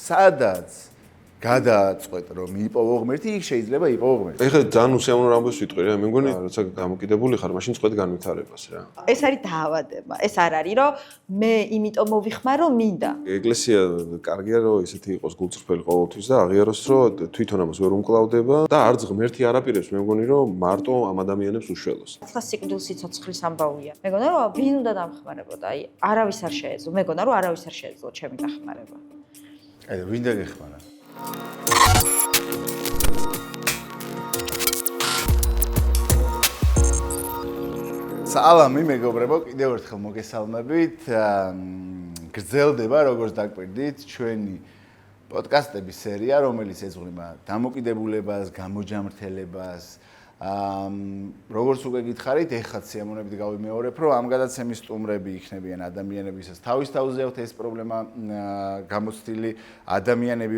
სადაც გადააწყვეტ რომ იპოვო ღმერთი, იქ შეიძლება იპოვო ღმერთი. ეხლა ძალიან უსიამოვნო ამბავს ვიტყვი რა, მე მგონი როცა გამოკიდებული ხარ, მაშინ წყვეტ განვითარებას რა. ეს არის დაავადება. ეს არ არის რომ მე იმიტომ მოვიხმარო მინდა. ეკლესია კარგია რომ ისეთი იყოს გულწრფელი ყოველთვის და აღიაროს რომ თვითონ ამას ვერ უმკლავდება და არც ღმერთი არაპირებს, მე მგონი რომ მარტო ამ ადამიანებს უშველოს. ახლა სიკვდილს სიცოცხლის ამბავია. მეგონა რომ ვინ უნდა დამხმარებოდა? აი, არავის არ შეეძლო. მეგონა რომ არავის არ შეეძლო ჩემი დახმარება. აი, ვინ დაგეხმარა? სალამი მეგობრებო, კიდევ ერთხელ მოგესალმებით. გრძელდება როგორც დაგვირდით ჩვენი პოდკასტების სერია, რომელიც ეძღვნება დამოკიდებულებას, გამოჯამრთელებას. როგორც უკვე გითხარით, ეხლაც სიამოვნებით გავიმეორებ, რომ ამ გადაცემის სტუმრები იქნებიან ადამიანებისაც თავის თავზე აქვს ეს პრობლემა გამოცდილი ადამიანები,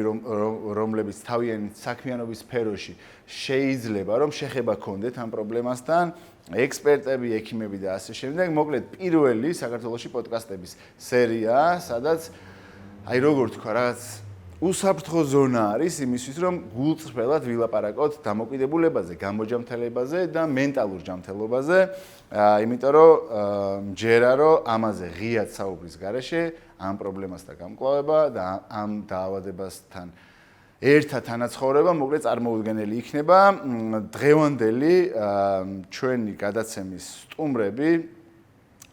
რომლებიც თავიანთი საქმიანობის სფეროში შეიძლება რომ შეხება ქონდეთ ამ პრობლემასთან, ექსპერტები, ექიმები და ასე შემდეგ. მოკლედ, პირველი საქართველოში პოდკასტების სერია, სადაც აი როგორ თქვა, რაღაც უსაფრთხო ზონა არის იმისთვის, რომ გულწრფელად ვილაპარაკოთ დამოკიდებულებაზე, გამოჯამრთელებაზე და მენტალურ ჯანმრთელობაზე, იმიტომ რომ მჯერა რომ ამაზე ღიად საუბრის გარეშე ამ პრობლემასთან გამკლავება და ამ დაავადებასთან ერთად თანაცხოვრება მოკლედ წარმოუდგენელი იქნება. დღევანდელი ჩვენი გადაცემის სტუმრები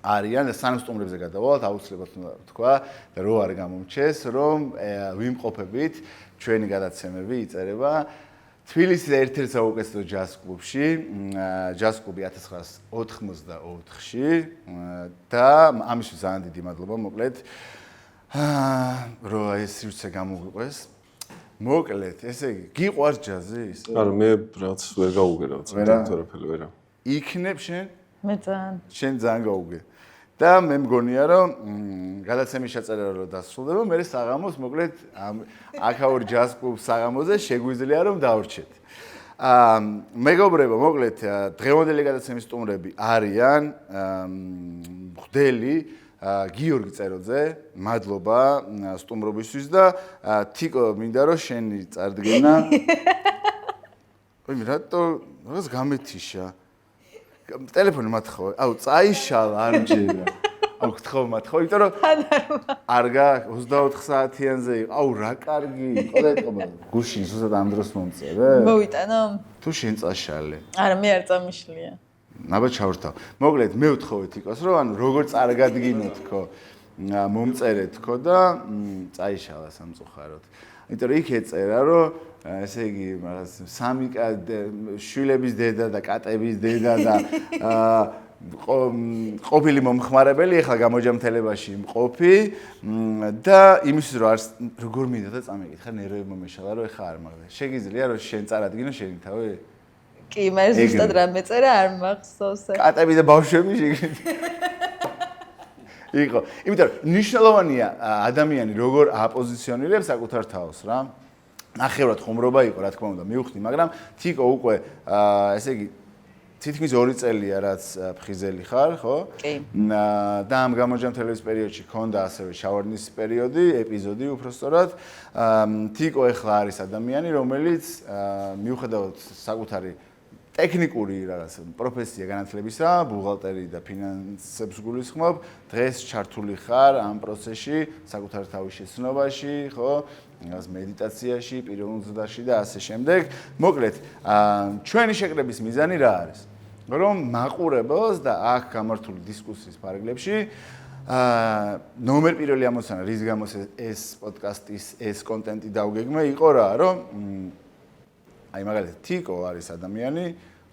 არიან და სანამ სტუმრებზე გადავალთ, აუცილებლად უნდა თქვა და რო არ გამომჩეს, რომ ვიმყოფებით ჩვენი გადაცემები იწერება თბილისის ერთ-ერთ საუკეთესო ჯაზ კლუბში, ჯაზ კლუბი 1984-ში და ამისთვის ძალიან დიდი მადლობა მოკლედ რომ ეს სივრცე გამოგვიყვეს. მოკლედ, ესე იგი, გიყვარს ჯაზი? არა, მე რაღაც ვერ გაუგე რაღაც თორეფელი ვერა. იქნებ შენ? მე ძალიან. შენ ძალიან გაუგე. და მე მგონია რომ გადაცემის შეწერა რო დასრულდება, მე საღამოს მოკლედ აქაურ ჯაზ კლუბ საღამოზე შეგვიძლია რომ დავრჩეთ. მეგობრებო, მოკლედ დღევანდელი გადაცემის სტუმრები არიან მღვდელი გიორგი წეროძე, მადლობა სტუმრობისთვის და თიკო მინდა რომ შენი წარდგენა. ოი, რატო რაღაც გამეთიშა? ტელეფონი მათხოვე. აუ, წაიშალა არ მჯერა. აუ, გთხოვ მათხოვე, იმიტომ რომ არ გა 24 საათიანზე იყო. აუ, რა კარგი იყო და ეთქობა. გუშინ ზუსტად ამ დროს მომწერე? მოვიტანო? თუ შენ წაშალე. არა, მე არ წამიშლია. ნაბა ჩავრთავ. მოკლედ, მე ვთხოვე თიკოს, რომ ანუ როგორ წარგადგინო თქო, მომწერე თქო და წაიშალა სამწუხაროდ. იმიტომ რომ იქ ეწერა, რომ ესე იგი, სამი შვილების დედა და კატების დედა და ყოფილი მომხმარებელი, ახლა გამოჯამრთელებაში მყოფი და იმისთვის რომ არც როგორ მინდა და წამეკითხა, ნერვები მომეშალა, რომ ახლა არ მაგდა. შეგიძლია რომ შენ წარადგინო შენი თავი? კი, მე ზუსტად რა მეწერა არ მახსოვს. კატები და ბავშვები შეგიძლია. იყო. იმიტომ რომ მნიშვნელოვანია ადამიანი როგორ აპოზიციონირებს საკუთარ თავს რა. ნახევრად ხუმრობა იყო, რა თქმა უნდა, მივხვდი, მაგრამ თიკო უკვე ესე იგი თითქმის 2 წელია რაც ფხიზელი ხარ, ხო? კი. და ამ გამოჯამრთელების პერიოდში ქონდა ასევე შავარდნის პერიოდი, ეპიზოდი უბრალოდ. თიკო ეხლა არის ადამიანი, რომელიც მიუხედავად საკუთარი ტექნიკური რაღაც პროფესია განათლებისა, ბუღალტერი და ფინანსებს გულისხმობ, დღეს ჩართული ხარ ამ პროცესში, საკუთარ თავის შეცნობაში, ხო? რაღაც მედიტაციაში, პიროვნულ ზრდაში და ასე შემდეგ. მოკლედ, ჩვენი შეკრების მიზანი რა არის? რომ მაყურებელს და აქ გამართული დისკუსიის ფარგლებში ნომერ პირველი ამოცანა, რის გამოც ეს პოდკასტის ეს კონტენტი დავგეგმე, იყო რა, რომ აი მაგალითად თიკო არის ადამიანი,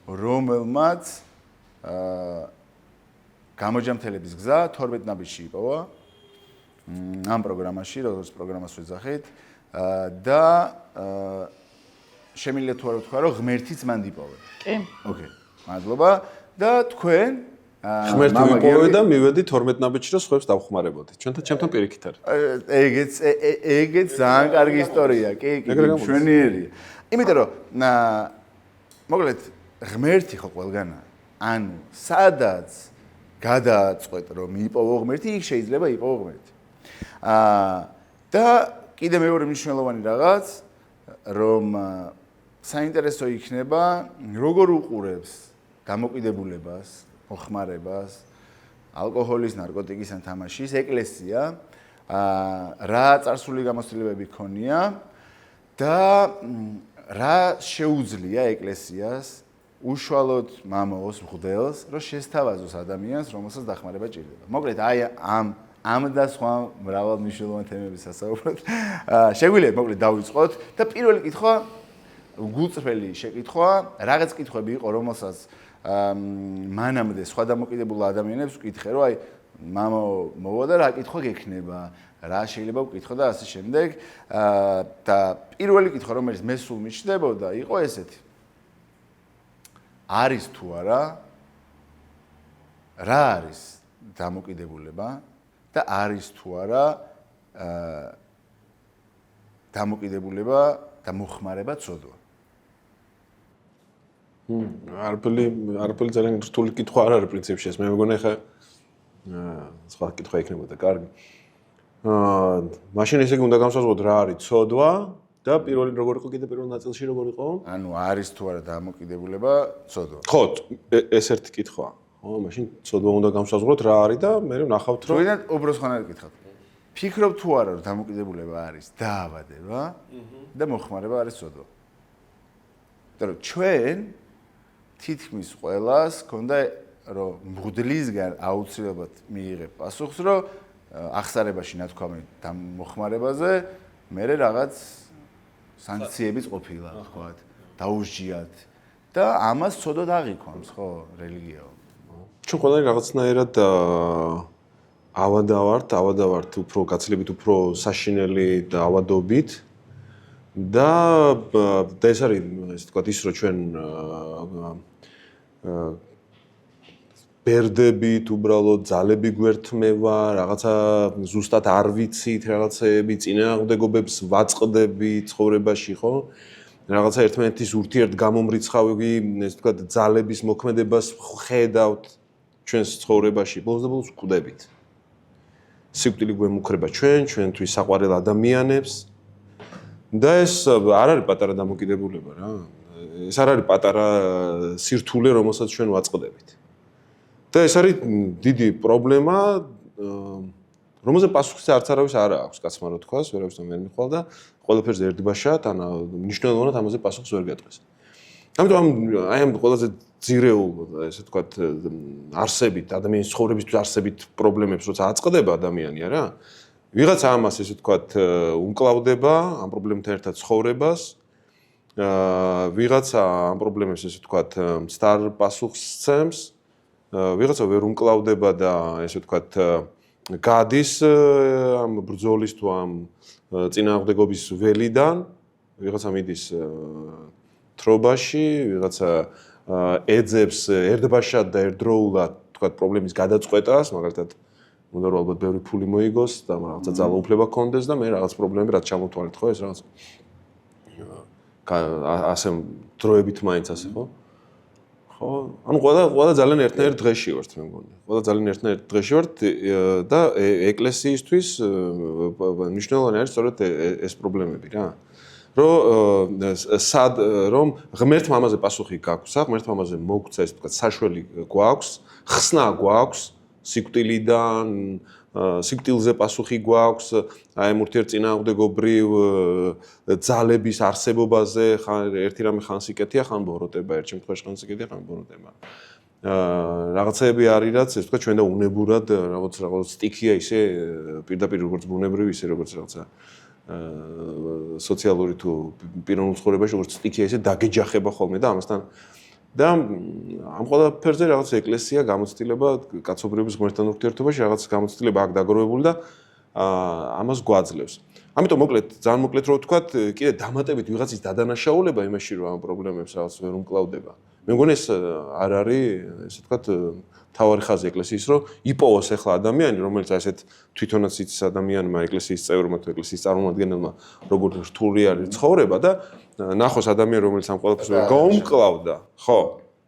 რომელმაც გამოჯამრთელების გზა 12 ნაბიჯში იპოვა ამ პროგრამაში, როგორც პროგრამას ვეძახით და შემიძლია თუ არა ვთქვა, რომ ღმერთიც მან იპოვე. კი. ოკეი, მადლობა და თქვენ ღმერთი ვიპოვე და მივედი 12 ნაბიჯში რომ სხვებს დავხმარებოდი. ჩვენთან პირიქით არის. ეგეც ძალიან კარგი ისტორია, კი, მშვენიერია. იმიტომ რომ მოკლედ ღმერთი ხო ყველგან არის. ანუ სადაც გადააწყვეტ რომ იპოვო ღმერთი, იქ შეიძლება იპოვო ღმერთი. და კიდე მეორე მნიშვნელოვანი რაღაც, რომ საინტერესო იქნება, როგორ უყურებს დამოკიდებულებას, მოხმარებას, ალკოჰოლის, ნარკოტიკის ან თამაშის ეკლესია, რა წარსული გამოცდილებები ქონია და რა შეუძლია ეკლესიას უშუალოდ მამაოს მღვდელს, რომ შესთავაზოს ადამიანს, რომელსაც დახმარება ჭირდება. მოკლედ, აი ამ და სხვა მრავალმნიშვნელოვანი თემების ასაუბრად შეგვიძლია მოკლედ დავიწყოთ და პირველი კითხვა გულწრფელი შეკითხვა, რაღაც კითხვები იყო, რომელსაც მანამდე სხვა დამოკიდებულ ადამიანებს ვკითხე, რომ აი მამა მოვა და რა კითხვა გექნება, რა შეიძლება ვკითხო და ასე შემდეგ. და პირველი კითხვა, რომელიც მე სულ მიჩნდებოდა, იყო ესეთი. არის თუ არა რა არის დამოკიდებულება და არის თუ არა დამოკიდებულება და მოხმარება ცოდვა. არაფერი ძალიან რთული კითხვა არ არის პრინციპში ეს. მე მეგონა ხა სხვა კითხვა იქნებოდა, კარგი. მაშინ ესე იგი უნდა განსაზღვროთ რა არის ცოდვა და პირველი როგორ იყო კიდე პირველ ნაწილში როგორ იყო? ანუ არის თუ არა დამოკიდებულება ცოდვა. ხო, ეს ერთი კითხვაა. ხო, მაშინ ცოდვა უნდა განსაზღვროთ რა არის და მე ვნახავთ რომ თქვენ უბრალოდ ხანად გითხავთ. ფიქრობ თუ არა რომ დამოკიდებულება არის დაავადება და მოხმარება არის ცოდვა. და რომ ჩვენ თითქმის ყველას ქონდა რომ მღვდლისგან აუცილებლად მიიღებ პასუხს რომ ახსარებაში ნათქვამი მოხმარებაზე მე რაღაც სანქციებიც ყოფილა, თქვათ, დაუსჯიათ და ამას ცოდვად აღიქვამს, ხო, რელიგიაო. ჩვენ ყველანი რაღაცნაირად ავადავართ უფრო გაცილებით უფრო საშინელი ავადობით და ეს არის ესე თქვათ ის რომ ჩვენ ბერდებით უბრალოდ ძალები გვერთმევა, რაღაცა ზუსტად არ ვიცით, რაღაცეები წინააღმდეგობებს ვაწყდები ცხოვრებაში, ხო? რაღაცა ერთმანეთის ურთიერთგამომრიცხავი, ესე ვთქვათ, ძალების მოქმედებას ხედავთ ჩვენს ცხოვრებაში, ბოლოს და ბოლოს ვკვდებით. სიკვდილი გვემუქრება ჩვენთვის საყვარელ ადამიანებს და ეს არ არის პატარა დამოკიდებულება რა. ეს არ არის პატარა სირთულე, რომელსაც ჩვენ ვაწყდებით. და ეს არის დიდი პრობლემა, რომელზე პასუხს არც არავის არ აქვს, კაცმა რო თქვას, ვერავის ვერ მიხვალ და ყველაფერზე ერთბაშად, ან მნიშვნელოვნად ამაზე პასუხს ვერ გეტყვის. ამიტომ აი ამ ყველაზე ძირეულ, ესე ვთქვათ, არსებით, ადამიანის ცხოვრებისთვის არსებით პრობლემებს როცა აწყდება ადამიანი, არა? ვიღაცა ამას ესე ვთქვათ, უმკლავდება ამ პრობლემთან ერთად ცხოვრებას, ვიღაცა ამ პრობლემებს ესე ვთქვათ, მცდარ პასუხს სცემს, ვიღაცა ვერ უმკლავდება და ესე ვთქვათ გადის ამ ბრძოლის თუ ამ წინააღმდეგობის ველიდან, ვიღაცა მიდის თრობაში, ვიღაცა ეძებს ერთბაშად და ერთდროულად ვთქვათ პრობლემის გადაწყვეტას, მაგალითად უნდა რომ ალბათ ბევრი ფული მოიგოს და რაღაცა ძალაუფლება ქონდეს და მე რაღაც პრობლემები რაც ჩამოთვალეთ, ხო ეს რაღაც ასე დროებით მაინც ასე ხო? ხო, ანუ ყველა ძალიან ერთნაირ დღეში ვართ მე მგონი. ყველა ძალიან ერთნაირ დღეში ვართ და ეკლესიისთვის მნიშვნელოვანი არის სწორედ ეს პრობლემები რა. რომ ღმერთ მამაზე პასუხი გაქვს, ღმერთ მამაზე მოგცა ეს თქვა საშველი გვაქვს, ხსნა გვაქვს სიკვდილიდან, სიკვდილზე პასუხი გვაქვს, აი ამ ურთიერთწინააღმდეგობრივ ძალების არსებობაზე, ხან ერთი რამე ხანს იკეთია, ხან ბოროტება, ერთ შემთხვევაში ხანს იკეთია, ხან ბოროტება. რაღაცები არის, რაც ეს თქვა ჩვენ და უნებურად რაღაც სტიქია ისე პირდაპირ როგორც ბუნებრივი, ისე როგორც რაღაცა სოციალური თუ პიროვნულ ცხოვრებაში როგორც სტიქია ისე დაგეჯახება ხოლმე და ამასთან და ამ ყველაფერზე რაღაც ეკლესია გამოცდილება კაცობრიობის ღმერთთან ურთიერთობაში რაღაც გამოცდილება აქ დაგროვებული და ამას გვაძლევს. ამიტომ მოკლედ ძალიან მოკლედ რო ვთქვათ, კიდე დამატებით ვიღაცის დადანაშაულება იმაში რომ ამ პრობლემებს რაღაც ვერ უმკლავდება. მე მგონი ეს არ არის, ესე ვთქვათ, თავარი ხაზი ეკლესიის, რომ იპოვოს ახლა ადამიანი, რომელიც ასეთ თვითონაც იცის ადამიანმა, ეკლესიის წევრმა თუ ეკლესიის წარმომადგენელმა, როგორ რთული არის ცხოვრება და ნახოს ადამიანი, რომელიც ამ ყველაფერს ვერ გაუმკლავდა, ხო?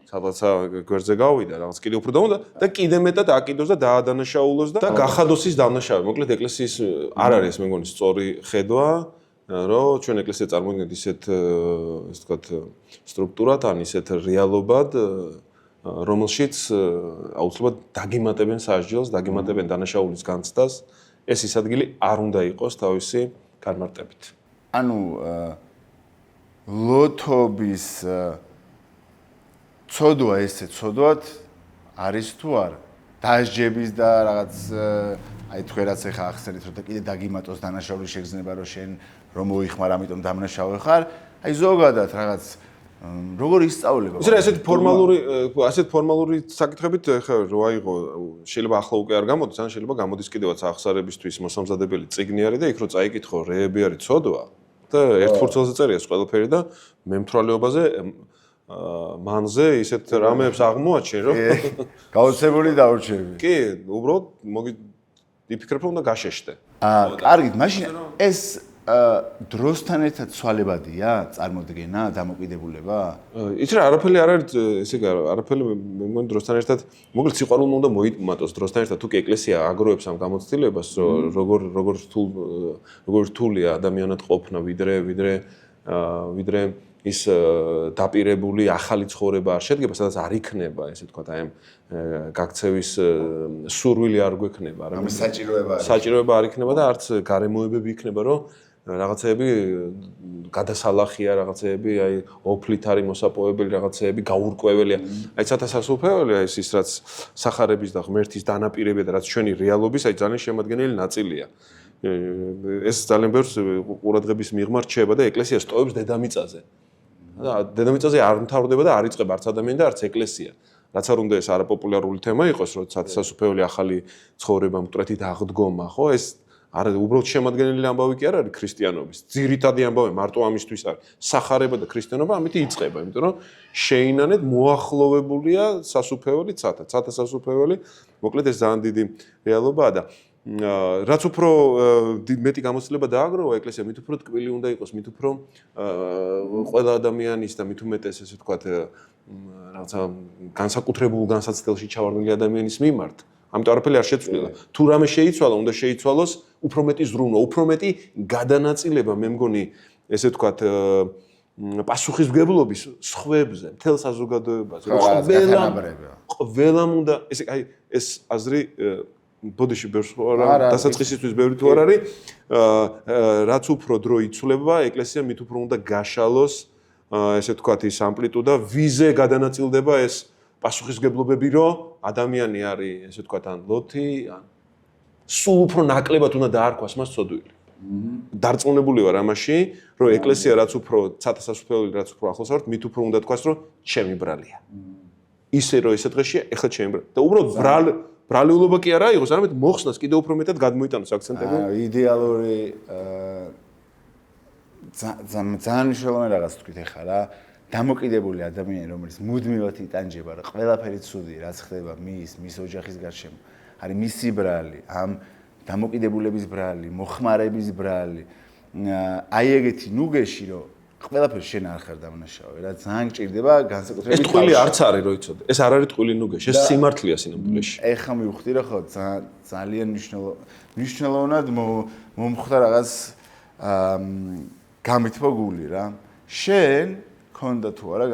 სადღაცა გვერდზე გავიდა, რაღაც კიდე უფრო დაუნდა და კიდე მეტად აკიდოს და დაადანაშაულოს და გახადოს ის დანაშაული. მოკლედ ეკლესიის არ არის მე მგონი სწორი ხედვა, რომ ჩვენ ეკლესია წარმოვიდგენთ ისეთ ესე ვთქვათ სტრუქტურად, ან ისეთ რეალობად, რომელშიც აუცილებლად დაგემატებენ სასჯელს, დაგემატებენ დანაშაულის განცდას. ეს ის ადგილი არ უნდა იყოს თავისი განმარტებით. ანუ ლოთობის ცოდვა ესე ცოდვად არის თუ არა? დასჯების და რაღაც აი თქვენ რაც ახლა ახსენეთ რომ კიდე დაგიმატოს დანაშაულის შეგრძნება რომ შენ რომ მოიხმარ, ამიტომ დამნაშავე ხარ. აი ზოგადად რაღაც როგორ ისწავლება? ისე ასეთ ფორმალური საკითხებით ხა რო აიღო, შეიძლება ახლა უკვე არ გამოდის, ან შეიძლება გამოდის კიდევაც აღსარებისთვის მოსამზადებელი წიგნი არის და იქ რო წაიკითხო რეები არის ცოდვა და ერთ ფურცელზე წერია ყველაფერი და მემთვრალეობაზე მანზე ისეთ რამეებს აღმოაჩენ რომ გაოცებული დაურჩები. კი, უბრალოდ იფიქრებ რომ უნდა გაშეშტე. კარგით, მაშინ ეს დროსთან ერთად ცვალებადია წარმოდგენა, დამოკიდებულება? იცი რა, არაფერი არ არის, ესე არაფერი მე მგონი დროსთან ერთად, მოკლედ სიყვარულმა უნდა მოიმატოს დროსთან ერთად, თუ კი ეკლესია აგროვებს ამ გამოცდილებას, როგორ რთულია ადამიანად ყოფნა, ვიდრე ის დაპირებული ახალი ცხოვრება არ შედგება, სადაც არ იქნება, ესე ვთქვათ, აი ამ გაქცევის სურვილი არ გვექნება, ამ საჭიროება არ იქნება და არც გარემოებები იქნება, რომ რაღაცეები გადასალახია, რაღაცეები აი ოფლით არის მოსაპოვებელი, რაღაცეები გაურკვეველია. აი ცათასასუფეველია ის რაც სახარების და ღმერთის დანაპირებია და რაც ჩვენი რეალობის აი ძალიან შემადგენელი ნაწილია. ეს ძალიან ბევრს ყურადღების მიღმა რჩება და ეკლესია სტოებს დედამიწაზე. და დედამიწაზე არ მთავრდება და არ იწყება არც ადამიანი და არც ეკლესია. რაც არ უნდა ეს არაპოპულარული თემა იყოს, რომ ცათასასუფეველი ახალი ცხოვრება მკვეთრით აღდგომა, ხო? ეს არ უბრალოდ შემადგენელი ამბავი კი არ არის ქრისტიანობის. ძირითადი ამბავი მარტო ამისთვის არის. სახარება და ქრისტიანობა ამით იწყება, იმიტომ რომ შეინანეთ მოახლოვებულია სასუფეველი ცათა. ცათასასუფეველი, მოკლედ ეს ძალიან დიდი რეალობაა და რაც უფრო მეტი გამოცდილება დააგროვა ეკლესია, მით უფრო ტკბილი უნდა იყოს, მით უფრო ყველა ადამიანის და მით უმეტეს ესე ვთქვათ რაღაცა განსაკუთრებულ განსაცდელში ჩავარდნილი ადამიანის მიმართ. ამიტომ არაფერი არ შეცვლილა. თუ რამე შეიცვალა, უნდა შეიცვალოს უფრო მეტი ზრუნვა, უფრო მეტი გადანაწილება, მე მგონი, ესე ვთქვათ, პასუხისმგებლობის სხვებზე, მთელ საზოგადოებაზე. ყველამ უნდა, ესე აი ეს აზრი ბოდიში ბევრს არა დასაწყისისთვის ბევრი თუ არ არის, რაც უფრო დრო იცვლება, ეკლესია მით უფრო უნდა გაშალოს, ესე ვთქვათ, ის ამპლიტუდა, ვიზე გადანაწილდება ეს პასუხისმგებლობები, რომ ადამიანი არის, ესე ვთქვათ, ან ლოთი, ან სულ უფრო ნაკლებად უნდა დაარქვას მას ცოდვილი. დარწმუნებული ვარ ამაში, რომ ეკლესია რაც უფრო ცათასასუფეველი, რაც უფრო ახლოს ვართ, მით უფრო უნდა თქვას, რომ ჩემი ბრალია. ისე რომ ესე დღეშია, ეხლა ჩემი ბრალი. და უბრალოდ ბრალიულობა კი არა იყოს, არამედ მოხსნას კიდევ უფრო მეტად გადმოიტანოს აქცენტები. იდეალური ძალიან მნიშვნელოვანი რაღაც თქვით ახლა რა. დამოკიდებული ადამიანი, რომელიც მუდმივად იტანჯება, რა ყველაფერი ცუდი, რაც ხდება მის ოჯახის გარშემო, არის მისი ბრალი, ამ დამოკიდებულების ბრალი, მოხმარების ბრალი. აი ეგეთი ნუგეში, რომ ყველაფერს შენ არ ხარ დამნაშავე, რა ძალიან გჭირდება განსაკუთრებით. ეს ტყუილი არც არის, რო იცოდე. ეს არ არის ტყუილი ნუგეში, ეს სიმართლეა სინამდვილეში. ეხლა მივხვდი რა ხო ძალიან მნიშვნელოვნად მომხვდა რაღაც გამითბო გული რა. შენ ქონდა თუ არა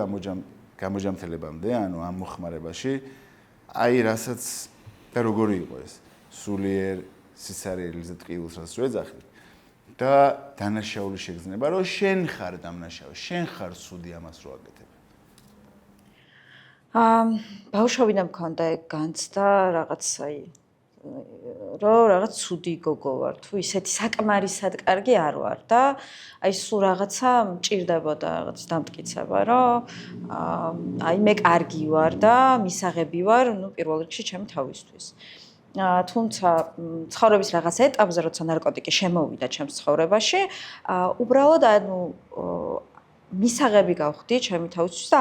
გამოჯამთელებამდე, ანუ ამ მოხმარებაში, აი რასაც და როგორი იყო ეს სულიერ სიცარიელზე ტყიულს რაც ვეძახი და დანაშაული შეგრძნება, რომ შენ ხარ დამნაშავე, შენ ხარ სუდი ამას რო აკეთებ. ბავშვობიდან მქონდა ეგ განცდა რაღაც აი რომ რაღაც ცუდი გოგო ვარ, თუ ისეთი საკმარისად კარგი არ ვარ და აი სულ რაღაცა მჭირდებოდა რაღაც დამტკიცება, რომ აი მე კარგი ვარ და მისაღები ვარ, ნუ პირველ რიგში ჩემი თავისთვის. თუმცა ცხოვრების რაღაც ეტაპზე, როცა ნარკოტიკი შემოვიდა ჩემს ცხოვრებაში, უბრალოდ ანუ მისაღები გავხდი ჩემი თავისთვის და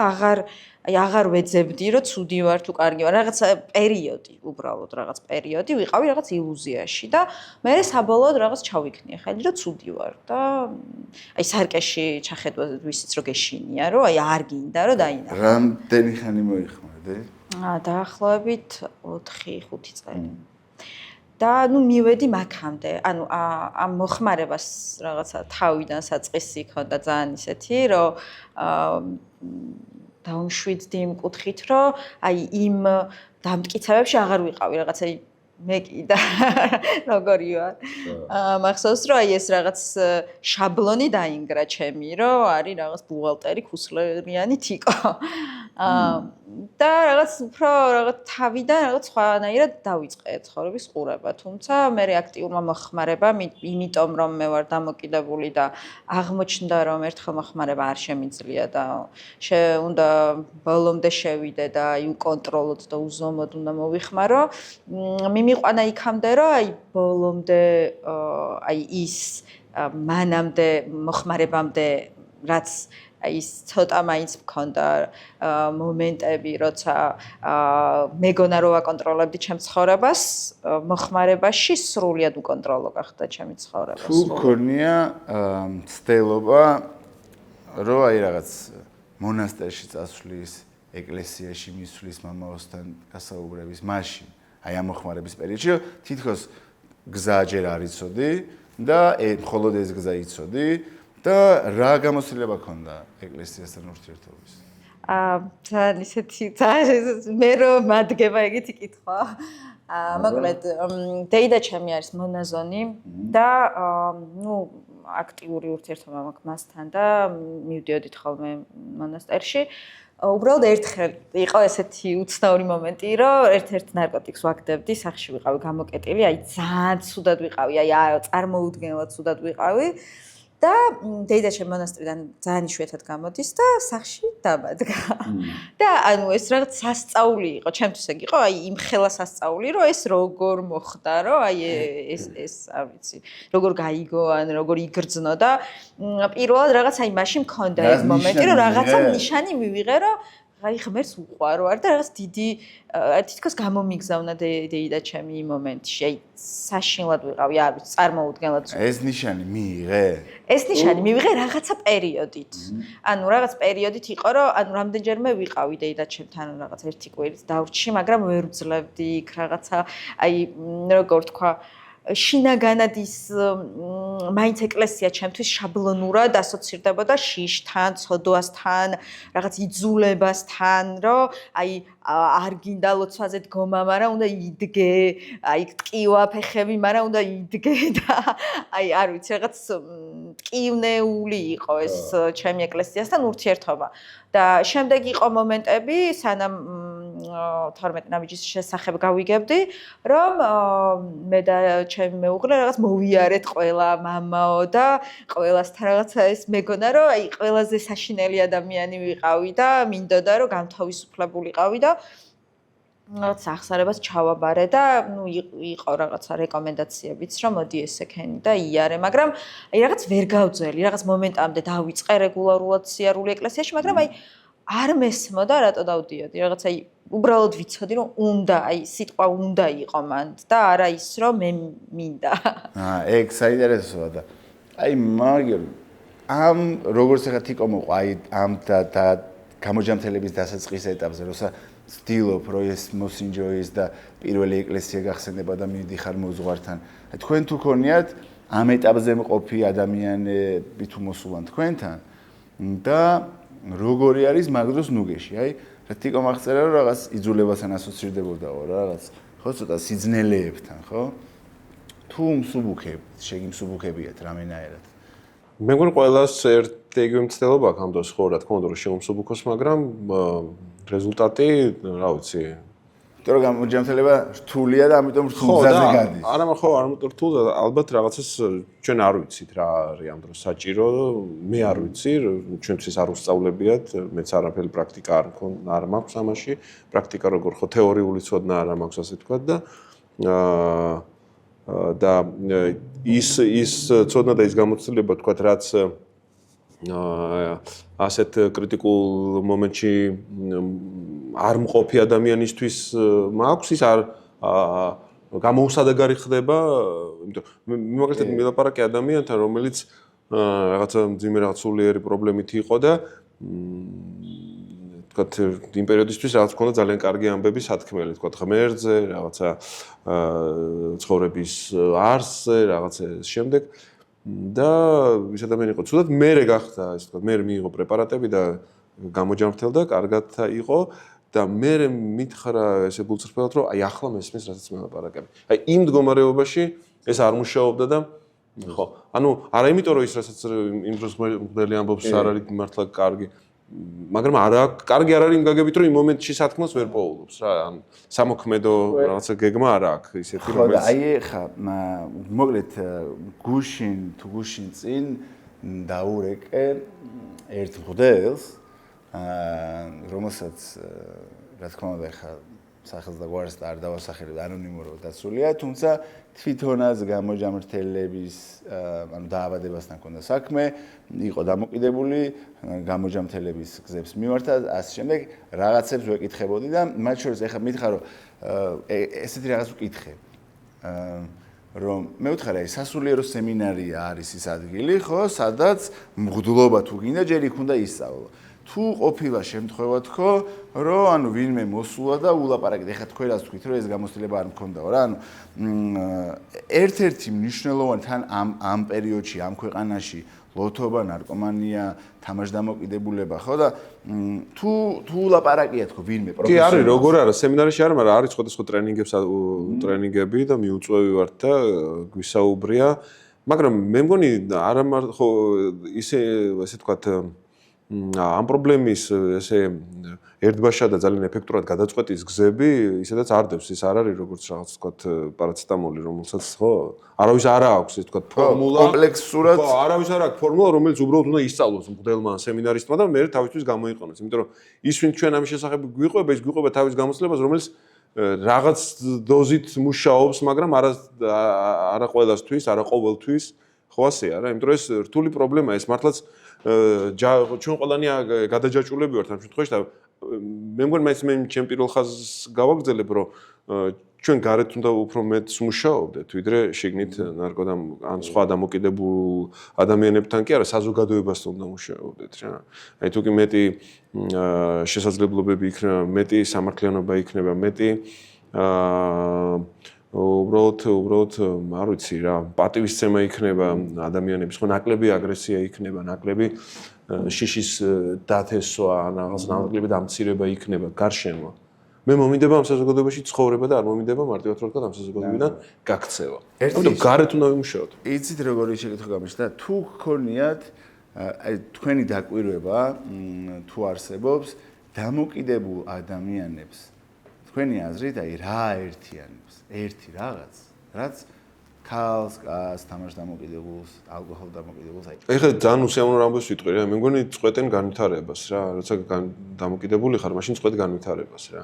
აღარ ვეძებდი რომ ცუდი ვარ თუ კარგი ვარ რაღაც პერიოდი უბრალოდ რაღაც პერიოდი ვიყავი რაღაც ილუზიაში და მე საბოლოოდ რაღაც ჩავიქნიე ხელი რომ ცუდი ვარ და აი სარკეში ჩახედვა ვისიც რომ გეშინია რომ აი არ გინდა რომ დაინახო რამდენი ხანი მოიხმარდე? დაახლოებით 4-5 წელი და ნუ მივედი მაქამდე. ანუ ამ მოხმარებას რაღაცა თავიდან საწყისი ქონდა ძალიან ისეთი, რომ დავმშვიდდი იმ კუთხით, რომ აი იმ დამტკიცებებში აღარ ვიყავი, რაღაცა მე კიდე როგორი ვარ. მახსოვს რომ აი ეს რაღაც შაბლონი დაინგრა ჩემი, რომ არის რაღაც ბუღალტერი ქუსლერიანი თიკო. და რაღაც უფრო რაღაც თავიდან რაღაც სხვანაირად დავიწყე ცხოვრების ყურება, თუმცა მე აქტიურმა მოხმარებამ, იმიტომ რომ მე ვარ დამოკიდებული და აღმოჩნდა რომ ერთხელ მოხმარება არ შემიძლია და უნდა ბოლომდე შევიდე და აი უკონტროლოდ და უზომოდ უნდა მოვიხმარო, მიმიყვანა იქამდე რომ აი ბოლომდე აი ის მანამდე მოხმარებამდე რაც ის ცოტა მაინც მქონდა მომენტები, როცა მეგონა რომ აკონტროლებდი ჩემ ცხოვრებას, მოხმარებაში სრულიად უკონტროლო გახდა ჩემი ცხოვრება. თუ გქონია ცდელობა, რომ აი რაღაც მონასტერში წასვლის, ეკლესიაში მისვლის მამაოსთან გასაუბრების მაშინ, აი ამ მოხმარების პერიოდში, თითქოს გზა ჯერ არ იცოდი და მხოლოდ ეს გზა იცოდი. და რა გამოცდილება ქონდა ეკლესიასთან ურთიერთობის? ძალიან ისეთი მე რომ მადგება ეგეთი კითხვა. მოკლედ, დეიდა ჩემი არის მონაზონი და ნუ აქტიური ურთიერთობა მაქვს მასთან და მივდიოდით ხოლმე მონასტერში. უბრალოდ ერთხელ იყო ესეთი უცნაური მომენტი, რომ ერთ-ერთ ნარკოტიკს ვაგდებდი, სახში ვიყავი გამოკეტილი, აი ძალიან ცუდად ვიყავი, აი წარმოუდგენლად ცუდად ვიყავი. და დეიდა ჩემ მონასტრიდან ძალიან იშვიათად გამოდის და სახში დამადგა. და ანუ ეს რაღაც სასწაული იყო, ჩემთვის ეგ იყო, აი იმ ხელა სასწაული, რომ ეს როგორ მოხდა, რომ აი ეს არ ვიცი, როგორ გაიგო ან როგორ იგრძნო და პირველად რაღაც აი მაშინ მქონდა ეს მომენტი, რომ რაღაცა ნიშანი მივიღე, რომ აი ღმერთს უყვარო არ და რაღაც დიდი თითქოს გამომიგზავნა დეიდა ჩემი იმ მომენტში. აი საშინლად ვიყავი, არ ვიცი, წარმოუდგენლად. ეს ნიშანი მიიღე? ეს ნიშანი მივიღე რაღაცა პერიოდით. ანუ რაღაც პერიოდით იყო, რომ ანუ რამდენჯერმე ვიყავი დეიდა ჩემთან რაღაც ერთი კვირით დავრჩი, მაგრამ ვერ ვძლებდი იქ რაღაცა აი როგორ თქვა შინაგანად ის მაინც ეკლესია ჩემთვის შაბლონურად ასოცირდებოდა შიშთან, ცოდვასთან, რაღაც იძულებასთან, რომ აი არ გინდა ლოცვაზე დგომა, მაგრამ უნდა იდგე, აი ტკივა ფეხები, მაგრამ უნდა იდგე და აი არ ვიცი, რაღაც ტკივნეული იყო ეს ჩემი ეკლესიასთან ურთიერთობა. და შემდეგ იყო მომენტები, სანამ 12 ნაბიჯის შესახებ გავიგებდი, რომ მე და ჩემი მეუღლე რაღაც მოვიარეთ ყველა მამაო და ყველასთან რაღაცა ეს მეგონა რომ აი ყველაზე საშინელი ადამიანი ვიყავი და მინდოდა რომ განთავისუფლებულიყავი და რაღაც ახსარებას ჩავაბარე და ნუ იყო რაღაცა რეკომენდაციებიც რომ მოდი ესექენი და იარე, მაგრამ აი რაღაც ვერ გავძელი, რაღაც მომენტამდე დავიწყე რეგულარულად სიარული ეკლესიაში, მაგრამ აი არ მესმოდა რატო დავდიოდი, რაღაც აი უბრალოდ ვიცოდი რომ უნდა, აი სიტყვა უნდა იყო მანდ და არა ის რომ მე მინდა. ეგ საინტერესოა და აი მაგერ ამ როგორც ახლა თიკო მოყვა აი ამ და გამოჯამთელების დასაწყის ეტაპზე, როცა ვცდილობ რომ ეს მოსინჯოის და პირველი ეკლესია გახსენება და მიდიხარ მოძღვართან. აი თქვენ თუ ქონიათ ამ ეტაპზე მყოფი ადამიანები თუ მოსულან თქვენთან და როგორი არის მაგ დროს ნუგეში, აი რა თიკო მახწერა რომ რაღაც იძულებასთან ასოცირდებოდაო რა რაღაც ხო ცოტა სიძნელეებთან, ხო? თუ მსუბუქებთ, შეგიმსუბუქებიათ რამენაერად. მე მგონი ყველას ერთი იგივე მცდელობა აქვს ამ დროს ხო რა თქმა უნდა რომ შემოსუბუქოს, მაგრამ რეზულტატი რა ვიცი იმიტომ რომ გამოჯამთელება რთულია და ამიტომ რთულზაზე გადის. არა, ხო, არ ამიტომ რთულზა, ალბათ რაღაცას ჩვენ არ ვიცით რა არის ამ დროს საჭირო, მე არ ვიცი, ჩვენთვის არ უსწავლებიათ, მეც არაფერი პრაქტიკა არ მაქვს ამაში, პრაქტიკა როგორ ხო თეორიული ცოდნა არ მაქვს ასე თქვა და ის ცოდნა და ის გამოცდილება თქვა რაც ასეთ კრიტიკულ მომენტში არ მყოფი ადამიანისთვის მაქვს ის არ გამოუსადეგარი ხდება, იმიტომ მაგალითად მილაპარაკე ადამიანთან, რომელიც რაღაცა მძიმე რაღაც სულიერი პრობლემით იყო და თქვათ იმ პერიოდისთვის რაღაც ქონდა ძალიან კარგი ამბები სათქმელი, თქვათ ღმერთზე, რაღაცა ცხოვრების არსზე, რაღაცა შემდეგ და ის ადამიანი იყო ცუდად, მერე გახდა, ესე ვთქვათ, მერე მიიღო პრეპარატები და გამოჯამრთელდა, კარგად იყო და მერე მითხრა ესე გულწრფელად, რომ აი ახლა მესმის, რასაც მელაპარაკები. აი იმ მდგომარეობაში ეს არ მუშაობდა და ხო, ანუ არა იმიტომ რომ ის რასაც იმ დროს მღვდელი ამბობს არ არის მართლა კარგი, მაგრამ არა კარგი არ არის იმ გაგებით რომ იმ მომენტში სათქმელს ვერ პოულობს რა, ან სამოქმედო რაღაცა გეგმა არა აქვს ისეთი ხო და აი ხა მოკლედ გუშინ წინ დაურეკე ერთ მღვდელს რომელსაც რა თქმა უნდა ხა სახელს და გვარს არ დავასახელებ ანონიმურად დაცულია, თუმცა თვითონაც გამოჯამრთელების ანუ დაავადებასთან ჰქონდა საქმე, იყო დამოკიდებული გამოჯამრთელების გზებს მიმართა, ასე შემდეგ რაღაცებს ვეკითხებოდი და მათ შორის ეხლა მითხრა რომ ესეთი რაღაც ვკითხე. რომ მე ვთხარ აი სასულიერო სემინარია არის ის ადგილი, ხო, სადაც მღვდლობა თუ გინდა ჯერ იქ უნდა ისწავლო. თუ ყოფილა შემთხვევა თქო, რომ ანუ ვინმე მოსულა და ულაპარაკეთ, ეხლა თქვენ რას თქვით, რომ ეს გამოცდილება არ მქონდაო რა, ანუ ერთ-ერთი მნიშვნელოვანი თან ამ პერიოდში, ამ ქვეყანაში ლოთობა, ნარკომანია, თამაშდამოკიდებულება, ხო და თუ ულაპარაკია თქო ვინმე პროფესიონალი. კი არის, როგორ არა, სემინარიაში არ, მაგრამ არის სხვადასხვა ტრენინგები და მიუწვევი ვარ და გვისაუბრია, მაგრამ მე მგონი არა ხო ესე თქვათ ამ პრობლემის ესე ერთბაშად და ძალიან ეფექტურად გადაწყვეტის გზები ისედაც არ დევს, ის არ არის როგორც რაღაც თქვათ პარაცეტამოლი, რომელსაც ხო არავის არ აქვს ეს თქვათ ფორმულა კომპლექსურად ხო არავის არ აქვს ფორმულა, რომელიც უბრალოდ უნდა ისწავლოს მღვდელმა სემინარისტმა და მე თავისთვის გამოიყენოს, იმიტომ რომ ის ვინ ჩვენ ამის შესახებ გვიყვება, ის გვიყვება თავის გამოცდილებას, რომელიც რაღაც დოზით მუშაობს, მაგრამ არა ყველასთვის, არა ყოველთვის, ხო ასეა რა, იმიტომ რომ ეს რთული პრობლემაა, ეს მართლაც ჩვენ ყველანი გადაჯაჭულები ვართ ამ შემთხვევაში და მე მგონი მე ჩემ პირველ ხაზს გავაგრძელებ რომ ჩვენ გარეთ უნდა უფრო მეტს მუშაობდეთ ვიდრე შიგნით ნარკოდამ ან სხვა დამოკიდებულ ადამიანებთან კი არა საზოგადოებასთან უნდა მუშაობდეთ რა აი თუ კი მეტი შესაძლებლობები იქნება მეტი სამართლიანობა იქნება მეტი უბრალოდ არ ვიცი რა პატივისცემა იქნება ადამიანების ხო ნაკლები აგრესია იქნება ნაკლები შიშის დათესვა რაღაც ნაკლები დამცირება იქნება გარშემო მე მომინდება ამ საზოგადოებაში ცხოვრება და არ მომინდება მარტივად რომ ვთქვა ამ საზოგადოებიდან გაქცევა ამიტომ გარეთ უნდა ვიმუშაოთ იცით როგორი შეკითხვა გამიშთა თუ გქონიათ აი თქვენი დაკვირვება თუ არსებობს დამოკიდებულ ადამიანებს თქვენი აზრით აი რა ერთიანებს ერთი რაღაც რაც ქალს, კაცს, თამაშდამოკიდებულს, ალკოჰოლდამოკიდებულს აი. ეხლა ძალიან უსიამოვნო რამბოს ვიტყვი რა. მე მგონი წყვეტენ განვითარებას რა. როცა დამოკიდებული ხარ, მაშინ წყვეტ განვითარებას რა.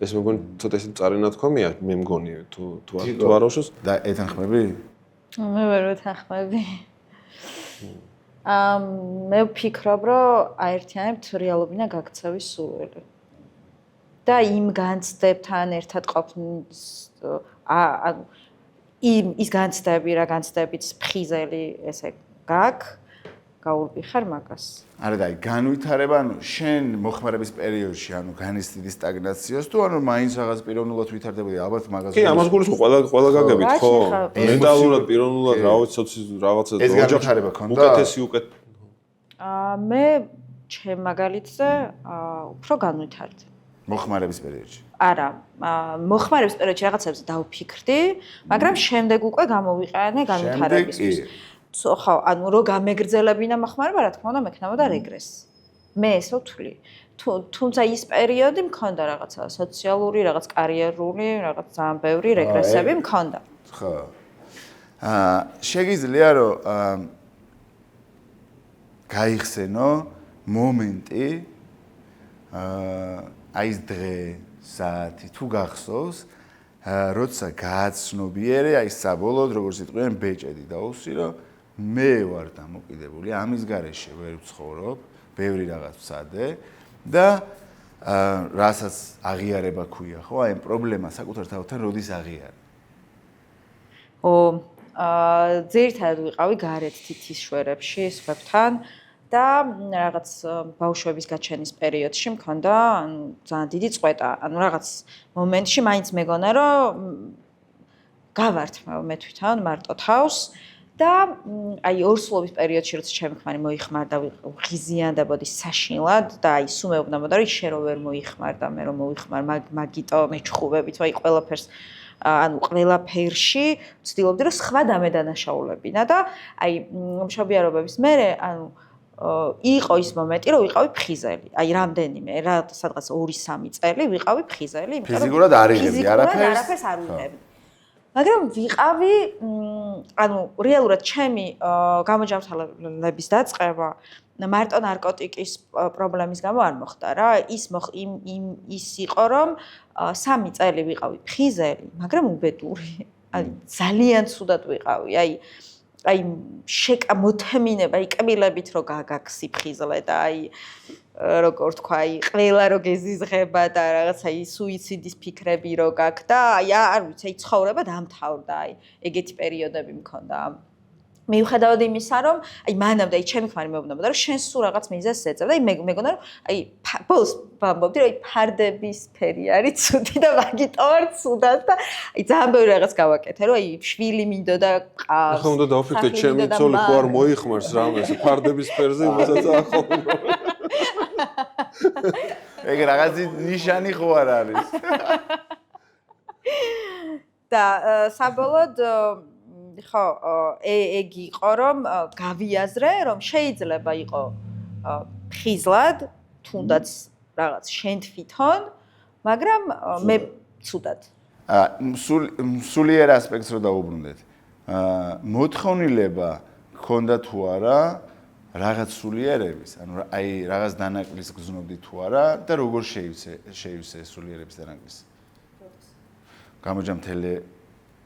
ეს მე მგონი ცოტა ისე წარენათქვამია, მე მგონი თუ არ უშოს და ეთანხმები? მე ვერ ვეთანხმები. მე ვფიქრობ, რომ აერთიანებთ რეალობინა გაქცევის სურვილი. და იმ განცდებთან ერთად ყოფნის ის განცდები რა განცდებით ფხიზელი ესე გაურბიხარ მაგას. არა და აი განვითარება, ანუ შენ მოხმარების პერიოდში, ანუ განის დიდი სტაგნაციას თუ ანუ მაინც რაღაც პიროვნულად ვითარდებოდი, ალბათ მაგას. კი, ამას გულისხმობ, ყველა გაგებით, ხო? მენტალურად, პიროვნულად, რაღაცა ეს განვითარება ქონდა? უკეთესი მე ჩემ მაგალითზე უფრო განვითარდი. მოხმარების პერიოდში. არა, მოხმარების პერიოდში რაღაცებზე დავფიქრდი, მაგრამ შემდეგ უკვე გამოვიყენე განვითარებისთვის. ხო, ანუ რო გამეგრძელებინა მოხმარება, რა თქმა უნდა, მექნებოდა რეგრესი. მე ესე ვთვლი. თუმცა ის პერიოდი მქონდა რაღაცა სოციალური, რაღაც კარიერული, რაღაც ძალიან ბევრი რეგრესები მქონდა. ხო. შეგიძლია რომ გაიხსენო მომენტი აი ეს დღე, საათი თუ გახსოვს, როცა გააცნობიერე აი საბოლოოდ როგორც იტყვიან ბეჭედი დაუსვირო, მე ვარ დამოკიდებული, ამის გარეშე ვერ ვცხოვრობ, ბევრი რაღაც ვსადე და რასაც აღიარება ქვია, ხო? აი, პრობლემა საკუთარ თავთან როდის აღიარე? ძირითადად ვიყავი გარეთ თითის შვერებში სხვებთან და რაღაც ბავშვების გაჩენის პერიოდში მქონდა ძალიან დიდი წყვეტა. ანუ რაღაც მომენტში მაინც მეგონა რომ გავართმევ მე თვითონ მარტო თავს და აი ორსულობის პერიოდში როცა ჩემი ქმარი მოიხმარდა ვღიზიანდებოდი საშინლად და აი სულ მეუბნებოდა რომ შე რო ვერ მოიხმარდა მე რომ მოიხმარ მაგიტო მეჩხუბებით აი ყველაფერს ანუ ყველაფერში ვცდილობდი რომ სხვა დამედანაშაულებინა და აი მშობიარობების მერე ანუ იყო ის მომენტი რომ ვიყავი ფხიზელი აი რამდენიმე რა სადღაც 2-3 წელი ვიყავი ფხიზელი იმიტომ რომ ფიზიკურად არ იღებდი არაფერს არ ვიღებდი მაგრამ ვიყავი ანუ რეალურად ჩემი გამოჯანმრთელების დაწყება მარტო ნარკოტიკის პრობლემის გამო არ მოხდა რა ის იყო რომ 3 წელი ვიყავი ფხიზელი მაგრამ უბედური აი ძალიან ცუდად ვიყავი აი შეკა მოთმინება აი კბილებით რო გაგაქსი ფხიზლე და აი როგორ თქვა აი ყველა რო გეზიზღება და რაღაც აი სუიციდის ფიქრები რო გაქვს და აი არ ვიცი აი ცხოვრება დამთავრდა აი ეგეთი პერიოდები მქონდა მიუხედავად იმისა რომ აი მანამდე აი ჩემი ქმარი მეუბნებოდა რომ შენ სულ რაღაც მიზეზს ეწევ და აი მეგონა რომ აი ბოლოს ვამბობდი რომ აი ფარდების ფერი არის ცუდი და მაგიტო არ ცუდად და აი ძალიან ბევრი რაღაც გავაკეთე რომ აი შვილი მინდოდა ყავს ახლა უნდა დავფიქრდე ჩემი ცოლი ხო არ მოიხმარს რამეს ფარდების ფერზე იმასაც ახლა ეგ რაღაცი ნიშანი ხო არ არის და საბოლოოდ ხო ეგ იყო რომ გავიაზრე რომ შეიძლება იყო ფხიზლად თუნდაც რაღაც შენ თვითონ მაგრამ მე ცუდად სულიერ ასპექტს რო დაუბრუნდეთ მოთხოვნილება გქონდა თუ არა რაღაც სულიერების ანუ აი რაღაც დანაკლის გზნობდი თუ არა და როგორ შეივსე სულიერების დანაკლის გამოჯამთელე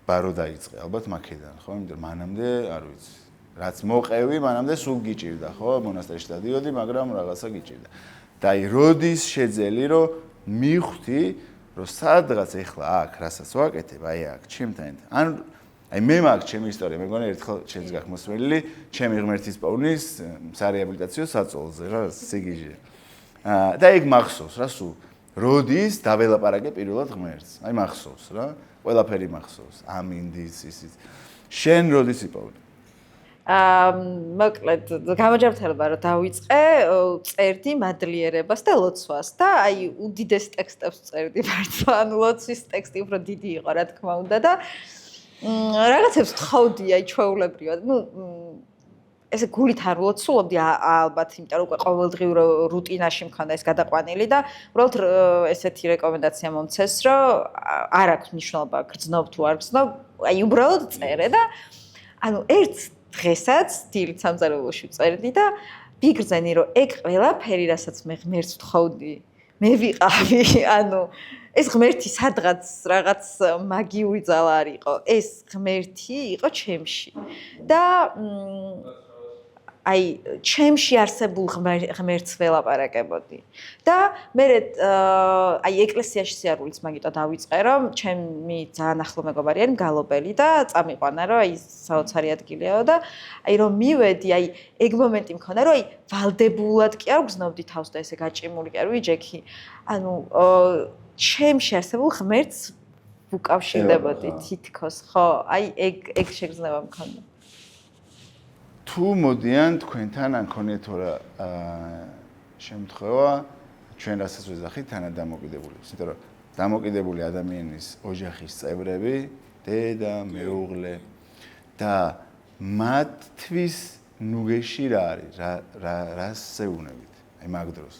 ბარო დაიწყე ალბათ მაქედან ხო იმიტომ მანამდე არ ვიცი რაც მოყევი მანამდე სულ გიჭირდა ხო მონასტერში დადიოდი მაგრამ რაღაცა გიჭირდა და აი როდის შეძელი რომ მივხვდი რომ სადღაც ეხლა აქ რასაც ვაკეთებ აი აქ ჩემთან ან აი მე მაგ ჩემი ისტორია მეგონა ერთხელ შენს გაქვს მოსვლელი ჩემი ღმერთის პოვნის სარეაბილიტაციო საწოლზე რა სიგიჟე და ეგ მახსოვს რა სულ როდის დაველაპარაკე პირველად ღმერთს აი მახსოვს რა ყველაფერი მახსოვს ამინდის ისიც შენ როდის იპოვდი მოკლედ გამოჯანმრთელება რომ დავიწყე წერდი მადლიერებას და ლოცვას და აი უდიდეს ტექსტებს წერდი მართლა ანუ ლოცვის ტექსტი უფრო დიდი იყო რა თქმა უნდა და რაღაცებს თხოვდი აი ჩვეულებრივად ნუ ესე გულით არ ლოცულობდი ალბათ იმიტომ რომ უკვე ყოველდღიურ რუტინაში მქონდა ეს გადაყვანილი და უბრალოდ ესეთი რეკომენდაცია მომცეს რომ არ აქვს მნიშვნელობა გრძნობ თუ არ გრძნობ აი უბრალოდ წერე და ანუ ერთ დღესაც დილით სამზარეულოში წერდი და ვიგრძენი რომ ეგ ყველაფერი რასაც მე ღმერთს ვთხოვდი მე ვიყავი ანუ ეს ღმერთი სადღაც რაღაც მაგიური ძალა არ იყო ეს ღმერთი იყო ჩემში და აი ჩემში არსებულ ღმერთს ველაპარაკებოდი და მე აი ეკლესიაში სიარულიც მაგიტო დავიწყე რომ ჩემი ძალიან ახლო მეგობარი არის მგალობელი და წამიყვანა რომ აი საოცარი ადგილიაო და აი რომ მივედი აი ეგ მომენტი მქონდა რომ აი ვალდებულად კი არ გზნობდი თავს და ესე გაჭიმული კი არ ვიჯექი ანუ ჩემში არსებულ ღმერთს ვუკავშირდებოდი თითქოს ხო აი ეგ შეგრძნება მქონდა თუ მოდიან თქვენთან ან ქონიათ რა შემთხვევა ჩვენ რასაც ვეძახით თანადამოკიდებულებს იმიტომ რომ დამოკიდებული ადამიანის ოჯახის წევრები დედა მეუღლე და მათთვის ნუგეში რა არის რას ეუბნებით აი მაგ დროს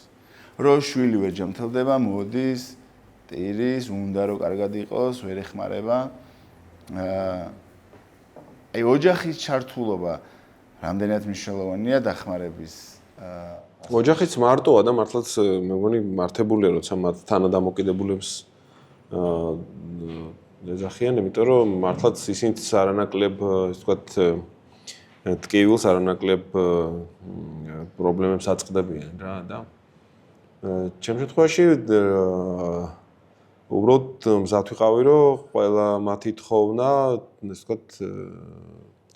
რო შვილი ვერ ჯანმრთელდება მოდის ტირის უნდა რომ კარგად იყოს ვერ ეხმარება აი ოჯახის ჩართულობა რამდენად მნიშვნელოვანია დახმარების ოჯახიც მარტოა და მართლაც მეგონი მართებულია როცა მათ თანადამოკიდებულებს ეძახიან, იმიტომ რომ მართლაც ისინიც არანაკლებ, ასე ვთქვათ, ტკივილს არანაკლებ პრობლემებს აწყდებიან რა და ჩემ შემთხვევაში უბრალოდ მზად ვიყავი რომ ყველა მათი თხოვნა ასე ვთქვათ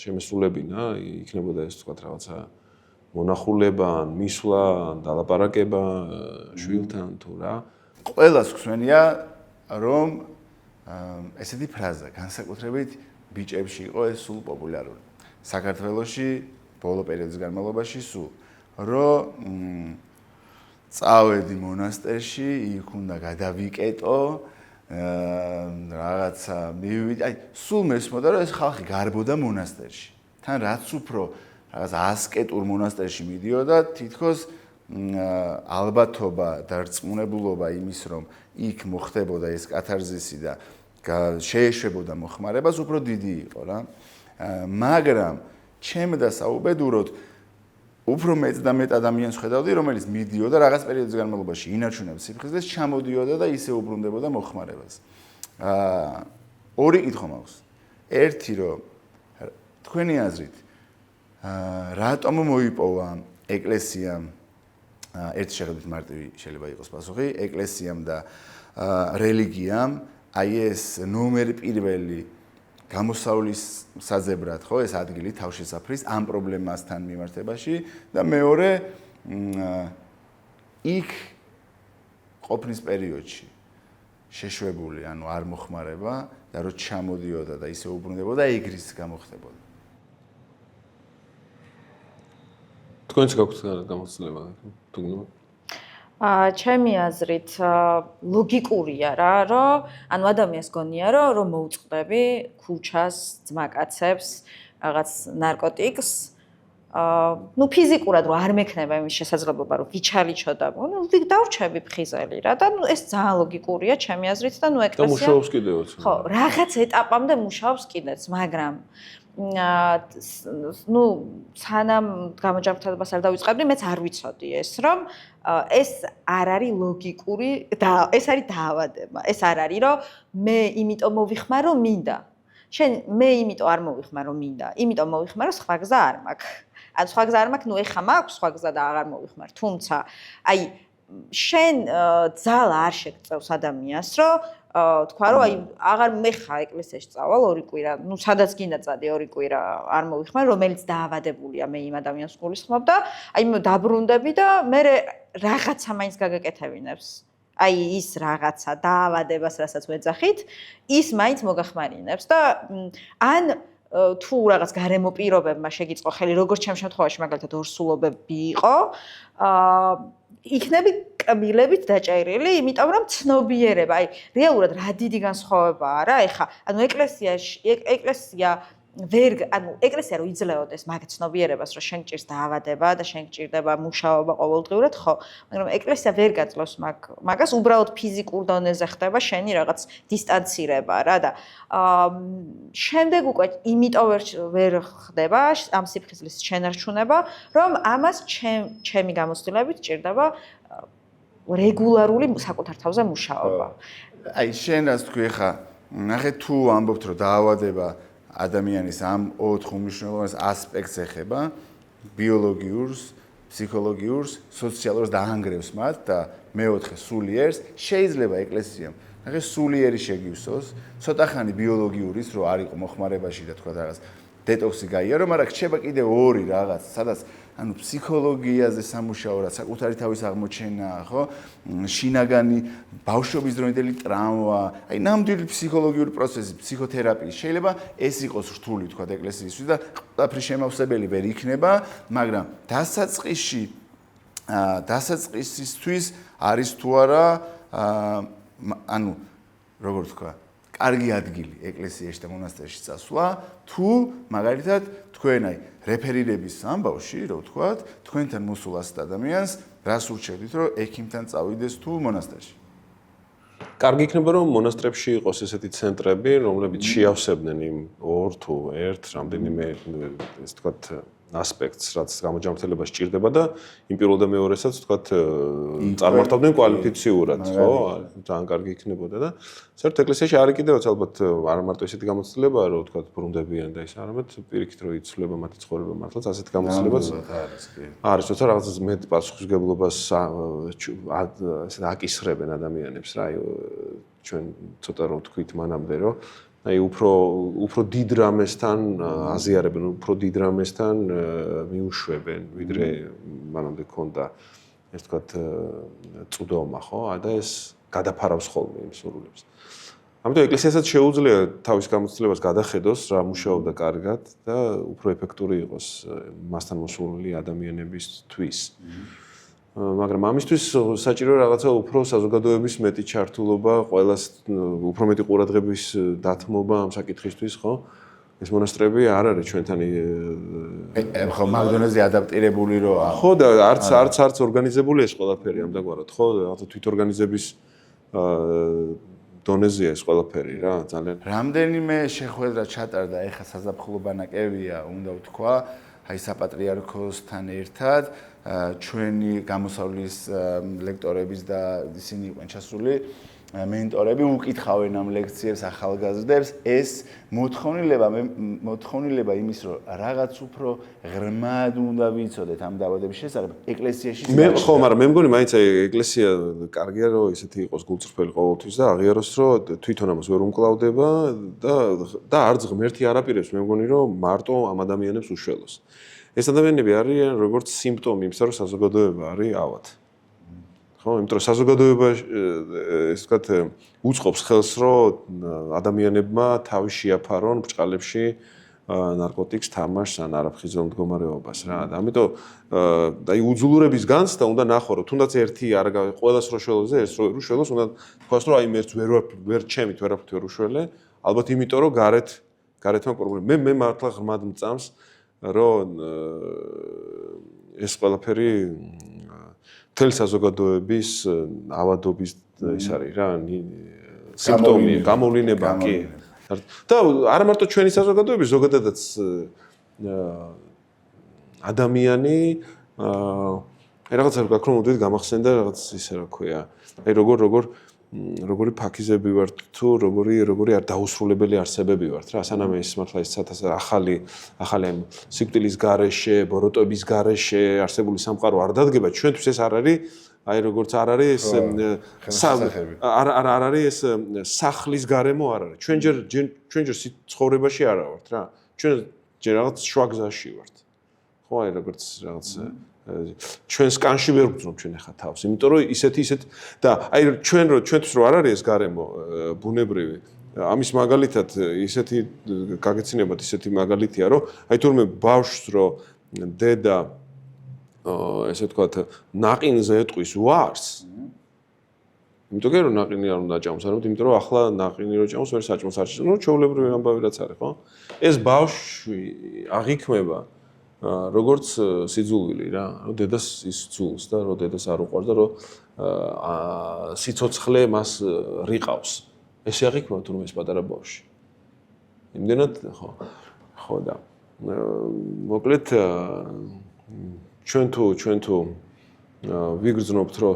შემესრულებინა იქნებოდა ეს ვთქვათ რაღაცა მონახულება ან მისვლა ან დალაპარაკება შვილთან თუ რა ყველას გვსვენია რომ ესეთი ფრაზა განსაკუთრებით ბიჭებში იყო ეს სულ პოპულარული საქართველოში ბოლო პერიოდის განმავლობაში სულ რომ წავედი მონასტერში იქ უნდა გადავიკეტო რაღაცა მივიდი აი სულ მესმოდა რომ ეს ხალხი გარბოდა მონასტერში თან რაც უფრო რაღაც ასკეტურ მონასტერში მიდიოდა თითქოს ალბათობა და რწმუნებულობა იმის რომ იქ მოხდებოდა ეს კათარზისი და შეეშვებოდა მოხმარებას უფრო დიდი იყო რა მაგრამ ჩემ და საუბედუროდ უფრო მეტ და მეტ ადამიანს ხედავდი რომელიც მიდიოდა რაღაც პერიოდის განმავლობაში ინარჩუნებს სიფხიზლეს ჩამოდიოდა და ისე უბრუნდებოდა მოხმარებას ორი კითხვა მაქვს ერთი რომ თქვენი აზრით რატომ მოიპოვა ეკლესიამ ერთი შეხედვით მარტივი შეიძლება იყოს პასუხი ეკლესიამ და რელიგიამ აი ეს ნომერ პირველი გამოსავლის საძებრად ხო ეს ადგილი თავშესაფრის ამ პრობლემასთან მიმართებაში და მეორე იქ ყოფნის პერიოდში შეშვებული ანუ არ მოხმარება და რო ჩამოდიოდა და ისე უბრუნდებოდა ეგრის გამოხდებოდა თქვენც გაქვთ გამოცდილება თუ გინდა ჩემი აზრით ლოგიკურია რა რომ ანუ ადამიანს გონია რომ მოუწყდები ქუჩას ძმაკაცებს რაღაც ნარკოტიკს ну ფიზიკურად რომ არ მექნება იმის შესაძლებლობა რომ ვიჩალიჩო და ну დავრჩები ფხიზელი რა და ну ეს ძალიან ლოგიკურია ჩემი აზრით და ну ეკლესია და მუშაობს კიდევაც ხო რაღაც ეტაპამდე მუშაობს კიდეც მაგრამ ну სანამ გამოჯანმრთელებას არ დავიწყებდი მეც არ ვიცოდი ეს რომ ეს არ არის ლოგიკური და ეს არის დაავადება ეს არ არის რომ მე იმიტომ მოვიხმარ რომ მინდა შენ მე იმიტომ არ მოვიხმარ რომ მინდა იმიტომ მოვიხმარ რომ სხვა გზა არ მაქვს ან სხვა გზა არ მაქვს ну ეხა მაქვს სხვა გზა და აღარ მოვიხმარ თუმცა აი შენ ძალა არ შეგწევს ადამიანს რომ თქვა რომ აი აღარ მეხა ეკლესიაში წავალ ორი კვირა ну სადაც გინდა წადი ორი კვირა არ მოვიხმარ რომელიც დაავადებულია მე იმ ადამიანს გულისხმობ და აი დაბრუნდები და მე რაღაცა მაინც გაგაკეთებინებს აი ის რაღაცა დაავადებას რასაც ვეძახით ის მაინც მოგახმარინებს და ან თუ რაღაც გარემო პირობებმა შეგიწყო ხელი როგორც ჩემ შემთხვევაში მაგალითად ორსულობები იყო იქნები კბილებით დაჭერილი, იმიტომ რომ ცნობიერება, აი რეალურად რა დიდი განსხვავებაა რა, ეხა, ანუ ეკლესია ეკლესია რო იძლეოდეს მაგ ცნობიერებას, რომ შენ გჭირს დაავადება და შენ გჭირდება მუშაობა ყოველდღიურად, ხო, მაგრამ ეკლესია ვერ გაძლევს მაგას, უბრალოდ ფიზიკურ დონეზე ხდება შენი რაღაც დისტანცირება რა და შემდეგ უკვე იმიტომ ვერ ხდება ამ სიფხიზლის შენარჩუნება, რომ ამას ჩემი გამოცდილებით ჭირდება რეგულარული საკუთარ თავზე მუშაობა. აი შენ რაც თქვი ხა, ნახე თუ ამბობთ რომ დაავადება ადამიანის ამ 4 უმნიშვნელოვანეს ასპექტს ეხება, ბიოლოგიურს, ფსიქოლოგიურს, სოციალურს და ანგრევს მათ და მეოთხე სულიერს, შეიძლება ეკლესიამ ნახე სულიერი შეგივსოს, ცოტა ხანი ბიოლოგიურის რო არ იყო მოხმარებაში და თქვა რაღაც დეტოქსი გაიარო, მაგრამ რჩება კიდე ორი რაღაც, სადაც ანუ ფსიქოლოგიაზე სამუშაო რა, საკუთარი თავის აღმოჩენა, ხო? შინაგანი ბავშვობის დროინდელი ტრავმა, აი ნამდვილი ფსიქოლოგიური პროცესი, ფსიქოთერაპიის. შეიძლება ეს იყოს რთული, თქვა ეკლესიისთვის და ყველაფრის შემავსებელი ვერ იქნება, მაგრამ დასაწყისისთვის არის თუ არა ანუ როგორ თქვა კარგი ადგილი ეკლესიაში და მონასტერში წასვლა, თუ მაგალითად თქვენ აი რეფერირების ამბავში, რო ვთქვათ, თქვენთან მოსულ ასეთ ადამიანს რას ურჩევთ, რომ ექიმთან წავიდეს თუ მონასტერში? კარგი იქნება, რომ მონასტრებში იყოს ესეთი ცენტრები, რომლებიც შეავსებდნენ იმ ორ თუ ერთ რამდენიმე, ესე ვთქვათ, ასპექტს, რაც გამოჯანმრთელება სჭირდება და იმ პირველ და მეორესაც თქვათ წარმართავდნენ კვალიფიციურად, ხო? ძალიან კარგი იქნებოდა და საერთოდ ეკლესიაში არის კიდევაც ალბათ არ მარტო ესეთი გამოცდილებაა, რომ თქვათ ბრუნდებიან და ის არამედ პირიქით რომ იცვლება მათი ცხოვრება მართლაც ასეთი გამოცდილებაც არის, კი. არის, როცა რაღაც მეტ პასუხისმგებლობას ესეთ აკისრებენ ადამიანებს რა, ჩვენ ცოტა რომ თქვით მანამდე რომ აი უფრო დიდ რამესთან აზიარებენ, უფრო დიდ რამესთან მიუშვებენ, ვიდრე მანამდე ქონდა ეს თქვათ წვდომა, ხო? და ეს გადაფარავს ხოლმე იმ სურვილებს. ამიტომ ეკლესიასაც შეუძლია თავის გამოცდილებას გადახედოს, რა მუშაობდა კარგად და უფრო ეფექტური იყოს მასთან მოსული ადამიანებისთვის. მაგრამ ამისთვის საჭირო რაღაცა უფრო საზოგადოების მეტი ჩართულობა, ყველას უფრო მეტი ყურადღების დათმობა ამ საკითხისთვის, ხო? ეს მონასტრები არ არის ჩვენთან ხო, მაგდონეზე ადაპტირებული როა. ხო და არც ორგანიზებული ეს ყველაფერი ამდაგვარად, ხო? რაღაცა თვითორგანიზების დონეზეა ეს ყველაფერი რა, ძალიან. რამდენიმე შეხვედრა ჩატარდა, ეხა საზაფხულო ბანაკებია, უნდა ვთქვა, აი საპატრიარქოსთან ერთად, ჩვენი გამოსავლის ლექტორების და ისინი იყვნენ ჩასული მენტორები, უკითხავენ ამ ლექციებს ახალგაზრდებს, ეს მოთხოვნილება იმის, რომ რაღაც უფრო ღრმად უნდა ვიცოდეთ ამ დაავადების შესახებ ეკლესიაში. ხო, მაგრამ მე მგონი მაინც აი ეკლესია კარგია რომ ისეთი იყოს გულწრფელი ყოველთვის და აღიაროს რომ თვითონ ამას ვერ უმკლავდება და არც ღმერთი არ აპირებს, მე მგონი რომ მარტო ამ ადამიანებს უშველოს. ეს ადამიანები არიან როგორც სიმპტომი იმისა, რომ საზოგადოება არის ავად. ხო, იმიტომ რომ საზოგადოება ეს ვთქვათ უწყობს ხელს, რომ ადამიანებმა თავი შეაფარონ ბრჭყალებში ნარკოტიკს თამაშს ან არაფხიზელ მდგომარეობას რა. და ამიტომ აი უძულურების განცდა უნდა ნახო, რომ თუნდაც ერთი არ ყველას რო შველოზე, ეს რო შველოს, უნდა თქვას, რომ აი მერც ვერ ჩემით ვერაფრით ვერ უშველე, ალბათ იმიტომ რომ გარეთმა პრობლემა. მე მართლა ღრმად მწამს, რომ ეს ყველაფერი მთელი საზოგადოების ავადობის ის არის რა, სიმპტომი, გამოვლინება კი. და არა მარტო ჩვენი საზოგადოების, ზოგადადაც ადამიანი რაღაცა გაქრომოდით გამახსენდა რაღაც ისე რა ქვია. აი როგორი ფაქიზები ვართ თუ როგორი არ დაუსრულებელი არსებები ვართ რა. სანამ ეს მართლა ის ახალი სიკვდილის გარეშე, ბოროტების გარეშე არსებული სამყარო არ დადგება, ჩვენთვის ეს არ არის აი როგორც არ არის არ არის ეს სახლის გარემო არ არის. ჩვენ ჯერ ცხოვრებაში არა ვართ რა. ჩვენ ჯერ რაღაც შვაგზაში ვართ. ხო, აი როგორც რაღაც ჩვენს კანში ვერ ვგრძნობ ჩვენ ახლა თავს, იმიტომ რომ ისეთი და აი ჩვენთვის რო არ არის ეს გარემო ბუნებრივი, ამის მაგალითად ისეთი გაგეცინებათ ისეთი მაგალითია, რომ აი თურმე ბავშვს რო დედა ესე ვთქვათ ნაყინზე ეტყვის ვარს, იმიტომ რომ ნაყინი არ უნდა ჭამოს, არამედ იმიტომ რომ ახლა ნაყინი რო ჭამოს ვერ საჭმოს არ შეჭამს, ჩვეულებრივი ამბავი რაც არის, ხო? ეს ბავშვი აღიქმება როგორც სიძულვილი რა, რომ დედას ის ძულს და რომ დედას არ უყვარს და რომ სიცოცხლე მას რიყავს. ესე აღიქმება თურმე ეს პატარა ბავშვი. იმდენად ხო და მოკლედ ჩვენ თუ ვიგრძნობთ რომ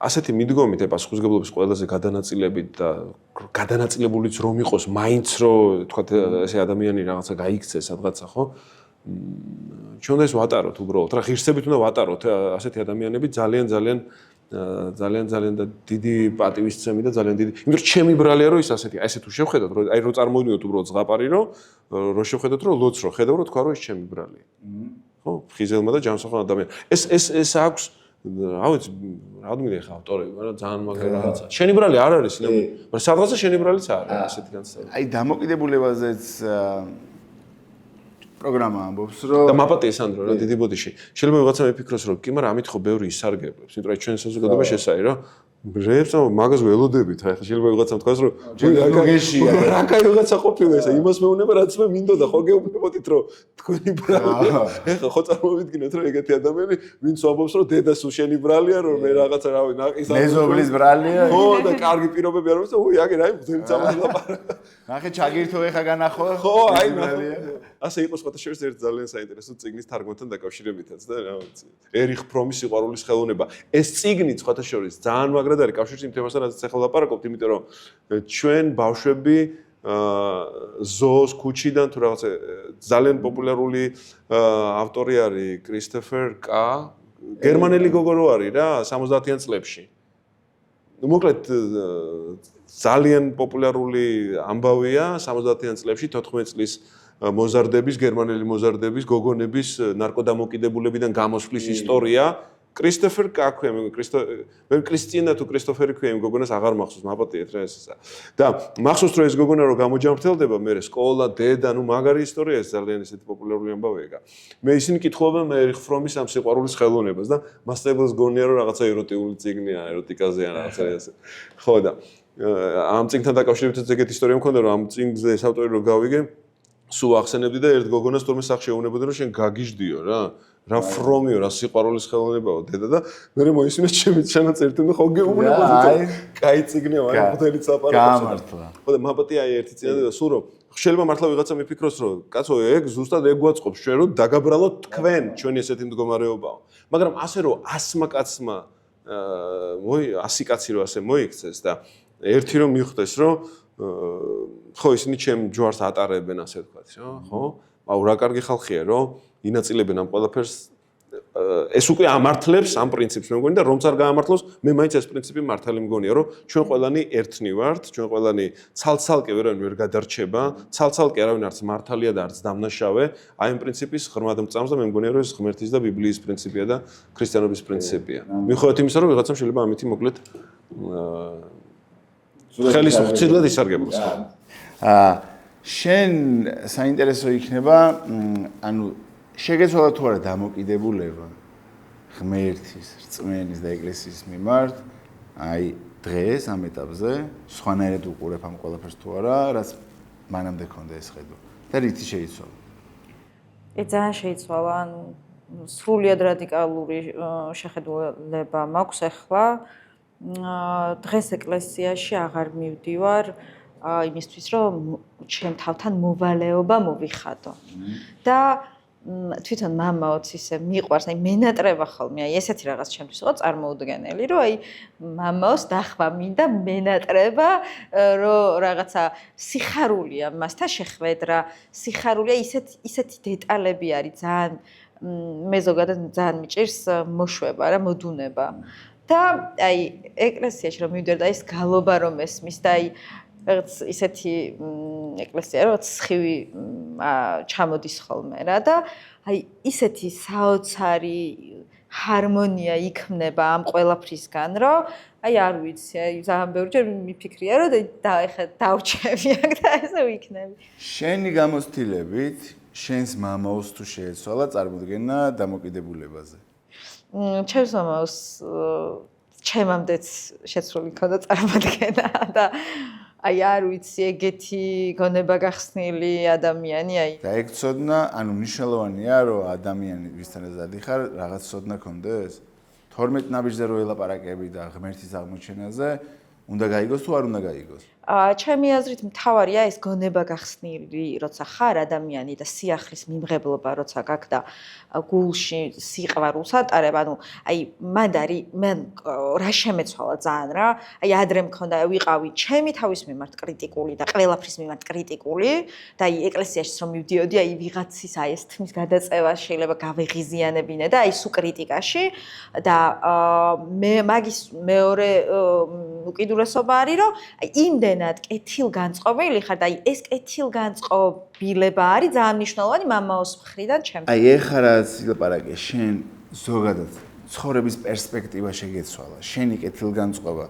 ასეთი მიდგომით პასუხისმგებლობის ყველაზე გადანაწილებით და გადანაწილებულიც რომ იყოს მაინც რომ თქვა ესე ადამიანი რაღაცა გაიქცეს სადღაცა ხო ჩვენ უნდა ეს ვატაროთ უბრალოდ რა ღირსებით უნდა ვატაროთ ასეთი ადამიანები ძალიან და დიდი პატივისცემი და ძალიან დიდი იმიტომ რომ ჩემი ბრალია რომ ის ასეთი ესე თუ შევხედოთ რომ აი რო წარმოვიდგინოთ უბრალოდ ზღაპარი რომ შევხედოთ რომ ლოც რო ხედავ რომ თქვა რომ ეს ჩემი ბრალია ხო ხიზელმა და ჯანმრთელ ადამიანს ეს აქვს რა ვიცი რადგან ხა ავტორები მაგრამ ძალიან მაგარი რაღაცა შენი ბრალი არ არის მაგრამ სადღაცა შენი ბრალიც არის ასეთი განცდა აი დამოკიდებულებაზეც პროგრამა ამბობს რომ და მაპატია სანდრო რა დიდი ბოდიში შეიძლება ვიღაცა მეფიქროს რომ კი მაგრამ ამით ხო ბევრი ისარგებლებს იმიტომ რომ ჩვენ საზოგადოებაში ეს არის რომ რებს მაგას ველოდებით აი ხა შეიძლება ვიღაცამ თქვას რომ რა კაი ვიღაცა ყოფილა ესა იმას მეუნება რაც მე მინდოდა ხო გეუბნებოდით რომ თქვენი ბრალი ეხა ხო წარმოვიდგინეთ რომ ეგეთი ადამიანი ვინც ვამბობს რომ დედას უშენი ბრალია რომ მე რაღაცა რავი ნაყის მეზობლის ბრალია ხო და კარგი პირობები არ არის და უი აგერ აი მგზენიც ამას ლაპარაკ ნახე ჩაგირთო ეხა განახო. ხო, აი ასე იყო სხვათა შორის ერთ ძალიან საინტერესო წიგნის თარგმანთან დაკავშირებითაც და რა ვიცი. ერიხ ფრომის სიყვარულის ხელოვნება. ეს წიგნი სხვათა შორის ძალიან მაგრად არის კავშირში იმ თემასთან, რაზეც ახლა ლაპარაკობთ, იმიტომ რომ ჩვენ ბავშვები ზოოს ქუჩიდან თუ რაღაცა ძალიან პოპულარული ავტორი არის კრისტოფერ კა, გერმანელი გოგო რო არის რა 70-იან წლებში. მოკლედ ძალიან პოპულარული ამბავია 70-იან წლებში 14 წლის მოზარდების, გერმანელი მოზარდების, გოგონების ნარკოდამოკიდებულებიდან გამოსვლის ისტორია. კრისტოფერ კა ქვია, მე კრისტინა თუ კრისტოფერი ქვია იმ გოგონას აღარ მახსოვს, მაპატიეთ რა ესა. და მახსოვს რომ ეს გოგონა რო გამოჯამრთელდება, მე სკოლა, დედა, ნუ მაგარი ისტორია ეს ძალიან ისეთი პოპულარული ამბავია. მე ისინი კითხულობენ ერიხ ფრომის ამ სიყვარულის ხელოვნებას და მასწავლებელს გონია რომ რაღაცა ეროტიული წიგნია, ეროტიკაზე ან რაღაცა ესე. ხო და ამ წიგნთან დაკავშირებით ეგეთი ისტორია მქონდა რომ ამ წიგნზე ეს ავტორი რო გავიგე, სულ ახსენებდი და ერთ გოგონას თორმე სახში ეუბნებოდი რომ შენ გაგიჟდიო რა. რა ფრომიო, რა სიყვარულის ხელოვნებაო დედა და მე მოისმინე ჩემი ჩანაწერთან და ხო გეუბნებოდი. კაი წიგნია, აი მოდელი წაპარაკობს. გამართლა. ხო და მაპატი აი ერთი წინადადა სულ რომ შეიძლება მართლა ვიღაცა მიფიქროს რომ კაცო ეგ ზუსტად ეგ გვაწყობს ჩვენ რომ დაგაბრალოთ თქვენ ჩვენი ესეთი მდგომარეობაო. მაგრამ ასე რომ 100 კაცმა 100 კაცი რომ ასე მოიქცეს და ერთი რომ მიხვდეს რომ ხო ისინი ჩემ ჯვარს ატარებენ ასე ვთქვათ, ხო? აუ რა კარგი ხალხია რომ ინაწილებენ ამ ყველაფერს ეს უკვე ამართლებს ამ პრინციპს მე მგონი და რომც არ გაამართლოს მე მაინც ეს პრინციპი მართალი მგონია რომ ჩვენ ყველანი ერთნი ვართ ჩვენ ყველანი ცალ-ცალკე ვერ გადარჩება ცალ-ცალკე არავინ არც მართალია და არც დამნაშავე აი ამ პრინციპის ღრმად მწამს და მე მგონია რომ ეს ღმერთის და ბიბლიის პრინციპია და ქრისტიანობის პრინციპია მიუხედავად იმისა რომ ვიღაცამ შეიძლება ამითი მოკლედ ხელის უხცილად ისარგებლოს შენ საინტერესო იქნება ანუ შეგეცვალა თუ არა დამოკიდებულება ღმერთის, რწმენის და ეკლესიის მიმართ, აი დღეს ამ ეტაპზე სხვანაირად უყურებ ამ ყველაფერს თუ არა, რაც მანამდე ქონდა ეს ხედვა და რითი შეიცვალა? ძალიან შეიცვალა, ანუ სრულიად რადიკალური შეხედულება მაქვს ახლა. დღეს ეკლესიაში აღარ მივდივარ იმისთვის, რომ ჩემ თავთან მოვალეობა მოვიხადო. და თვითონ მამაოც ისე მიყვარს, აი მენატრება ხოლმე, აი ესეთი რაღაც ჩემთვის იყო წარმოუდგენელი, რომ აი მამაოს დახვა მინდა მენატრება, რომ რაღაცა სიხარულია მასთან შეხვედრა, სიხარულია ისეთი დეტალები არის ძალიან მე ზოგადად ძალიან მიჭირს მოშვება რა, მოდუნება. და აი ეკლესიაში რომ მივიდე და ის გალობა რომ ესმის და აი რაღაც ისეთი ეკლესია რომ სხივი ჩამოდის ხოლმე რა და აი ისეთი საოცარი ჰარმონია იქმნება ამ ყველაფრისგან რომ აი არ ვიცი აი ძალიან ბევრჯერ მიფიქრია რომ და ეხა დავჩები აქ და ესე ვიქნები შენი გამოცდილებით შენს მამაოს თუ შეეცვალა წარმოდგენა დამოკიდებულებაზე ჩემს მამაოს ჩემამდეც შეცვლილი ქონდა წარმოდგენა და აი არ ვიცი ეგეთი გონება გახსნილი ადამიანი აი და ეგ ცოდნა ანუ მნიშვნელოვანია რომ ადამიანი ვისთანაც დადიხარ რაღაც ცოდნა ქონდეს 12 ნაბიჯზე რო ელაპარაკები და ღმერთის აღმოჩენაზე უნდა გაიგოს თუ არ უნდა გაიგოს ჩემი აზრით მთავარია ეს გონება გახსნილი როცა ხარ ადამიანი და სიახლის მიმღებლობა როცა გაქვს და გულში სიყვარულს ატარებ ანუ აი მან რა შემეცვალა ძალიან რა აი ადრე მქონდა ვიყავი ჩემი თავის მიმართ კრიტიკული და ყველაფრის მიმართ კრიტიკული და აი ეკლესიაში რომ მივდიოდი აი ვიღაცის აი ეს თმის გადაწევა შეიძლება გავეღიზიანებინე და აი სუ კრიტიკაში და მაგის მეორე უკიდურესობა არის რომ აი იმდენად კეთილგანწყობილი ხარ და აი ეს კეთილგანწყობილება არის ძალიან მნიშვნელოვანი მამაოს მხრიდან ჩემთვის. აი ეხლა რაც ილაპარაკე შენ ზოგადად ცხოვრების პერსპექტივა შეგეცვალა, შენი კეთილგანწყობა.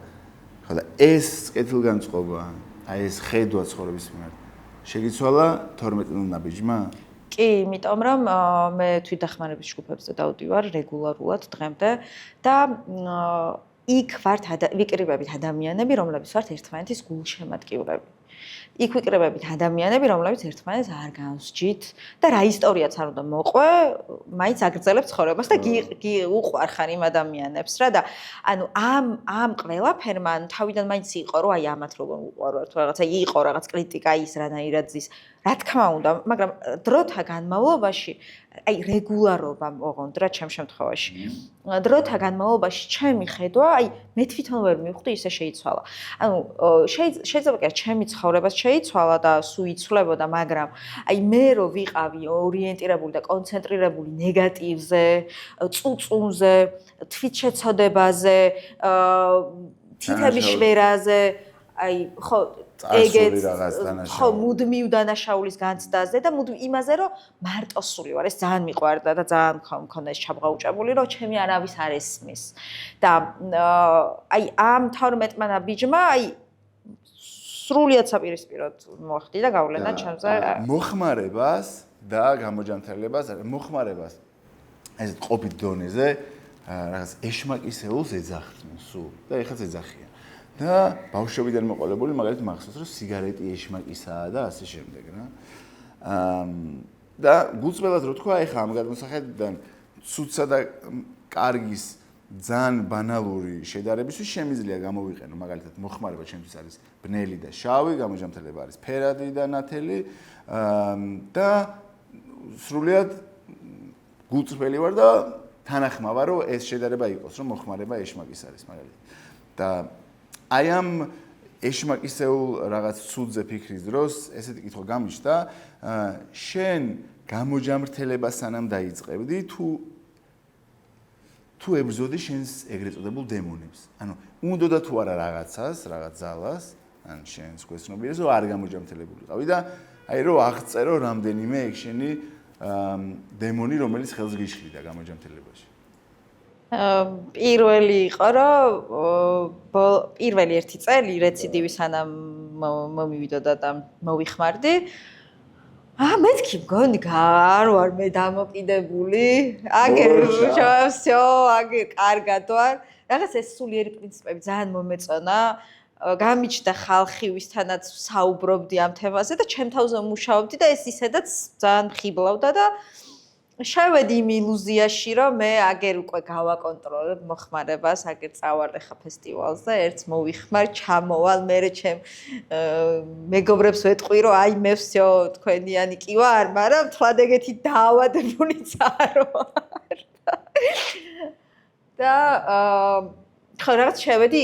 ხო და ეს კეთილგანწყობა, აი ეს ხედვა ცხოვრების მიმართ შეგეცვალა 12 ნაბიჯმა? კი, იმიტომ რომ მე თვითდახმარების ჯგუფებზე დავდივარ რეგულარულად დღემდე და იქ ვართ ვიკრიბებით ადამიანები, რომლებიც ვართ ერთმანეთის გულშემატკივრები. იქ ვიკრებებით ადამიანები, რომლებიც ერთმანეთს არ განსჯით და რა ისტორიაც არ უნდა მოყვე, მაინც აგრძელებს ცხოვრებას და უყვარხარ იმ ადამიანებს რა და ანუ ამ ყველაფერმა თავიდან მაინც იყო რომ აი ამათ როგორ უყვარვარ თუ რაღაცა იყო რაღაც კრიტიკა ის რანაირად ზის რა თქმა უნდა, მაგრამ დროთა განმავლობაში აი რეგულარობა ოღონდ რა ჩემ შემთხვევაში. დროთა განმავლობაში ჩემი ხედვა, აი მე თვითონ ვერ მივხვდი ისე შეიცვალა. ანუ შეიძლება კი ჩემი ცხოვრებაც შეიცვალა და სულ იცვლებოდა, მაგრამ აი მე რო ვიყავი ორიენტირებული და კონცენტრირებული ნეგატივზე, წუწუნზე, თვითშეცოდებაზე, თითების შვერაზე, აი ხო წარსული რაღაც დანაშაული. ხო, მუდმივ დანაშაულის განცდაზე და მუდმივ იმაზე, რომ მარტოსული ვარ, ეს ძალიან მიყვარდა და ძალიან მქონდა ეს ჩაბღაუჭებული, რომ ჩემი არავის არ ესმის. და აი ამ 12 ბიჯმა აი სრულიად საპირისპიროდ მოახდი და გავლენა ჩემზე. მოხმარებას და გამოჯანმრთელებას, მოხმარებას ეს ყოფით დონეზე რაღაც ეშმაკისეულს ეძახდნენ სულ და ეხაც ეძახიან. და ბავშვობიდან მოყოლებული მაგალითად მახსოვს რომ სიგარეტი ეშმაკისაა და ასე შემდეგ რა. და გულწრფელად რო თქვა ეხა ამ გადმოსახედიდან ცუცსა და კარგის ძალიან ბანალური შედარებისთვის შემიძლია გამოვიყენო მაგალითად მოხმარება ჩემთვის არის ბნელი და შავი, გამოჯანმრთელება არის ფერადი და ნათელი და სრულიად გულწრფელი ვარ და თანახმავა რომ ეს შედარება იყოს რომ მოხმარება ეშმაკის არის მაგალითად. და აი ამ ეშმაკისეულ რაღაც ცუდზე ფიქრის დროს ესეთი კითხვა გამიშთა, შენ გამოჯანმრთელებას სანამ დაიწყებდი თუ ებრძოდი შენს ეგრეთ წოდებულ დემონებს. ანუ უნდოდა თუ არა რაღაცას, რაღაც ძალას, ან შენს გვეცნობიერებს, რომ არ გამოჯანმრთელებულიყავი და აი რომ აღწერო რამდენიმე ეგ შენი დემონი, რომელიც ხელს გიშლიდა გამოჯანმრთელებაში. პირველი იყო რომ პირველი ერთი წელი რეციდივი სანამ მომივიდოდა და მოვიხმარდი მეთქი მგონი არ ვარ მე დამოკიდებული აგერ всё აგერ კარგად ვარ რაღაც ეს სულიერი პრინციპები ძალიან მომეწონა გამიჩნდა ხალხი ვისთანაც საუბრობდი ამ თემაზე და ჩემ თავზე მუშაობდი და ეს ისედაც ძალიან ხიბლავდა და შევედი იმ ილუზიაში, რომ მე აგერ უკვე გავაკონტროლებ მოხმარებას, აგერ წავარდე ხა ფესტივალზე, ერთს მოვიხმარ, ჩამოვალ, მერე ჩემ მეგობრებს ვეტყვი, რომ აი მე всё თქვენიანი კი ვარ, მაგრამ თლად ეგეთი დაავადებულიც არ ვარ. და ხო რაღაც შევედი,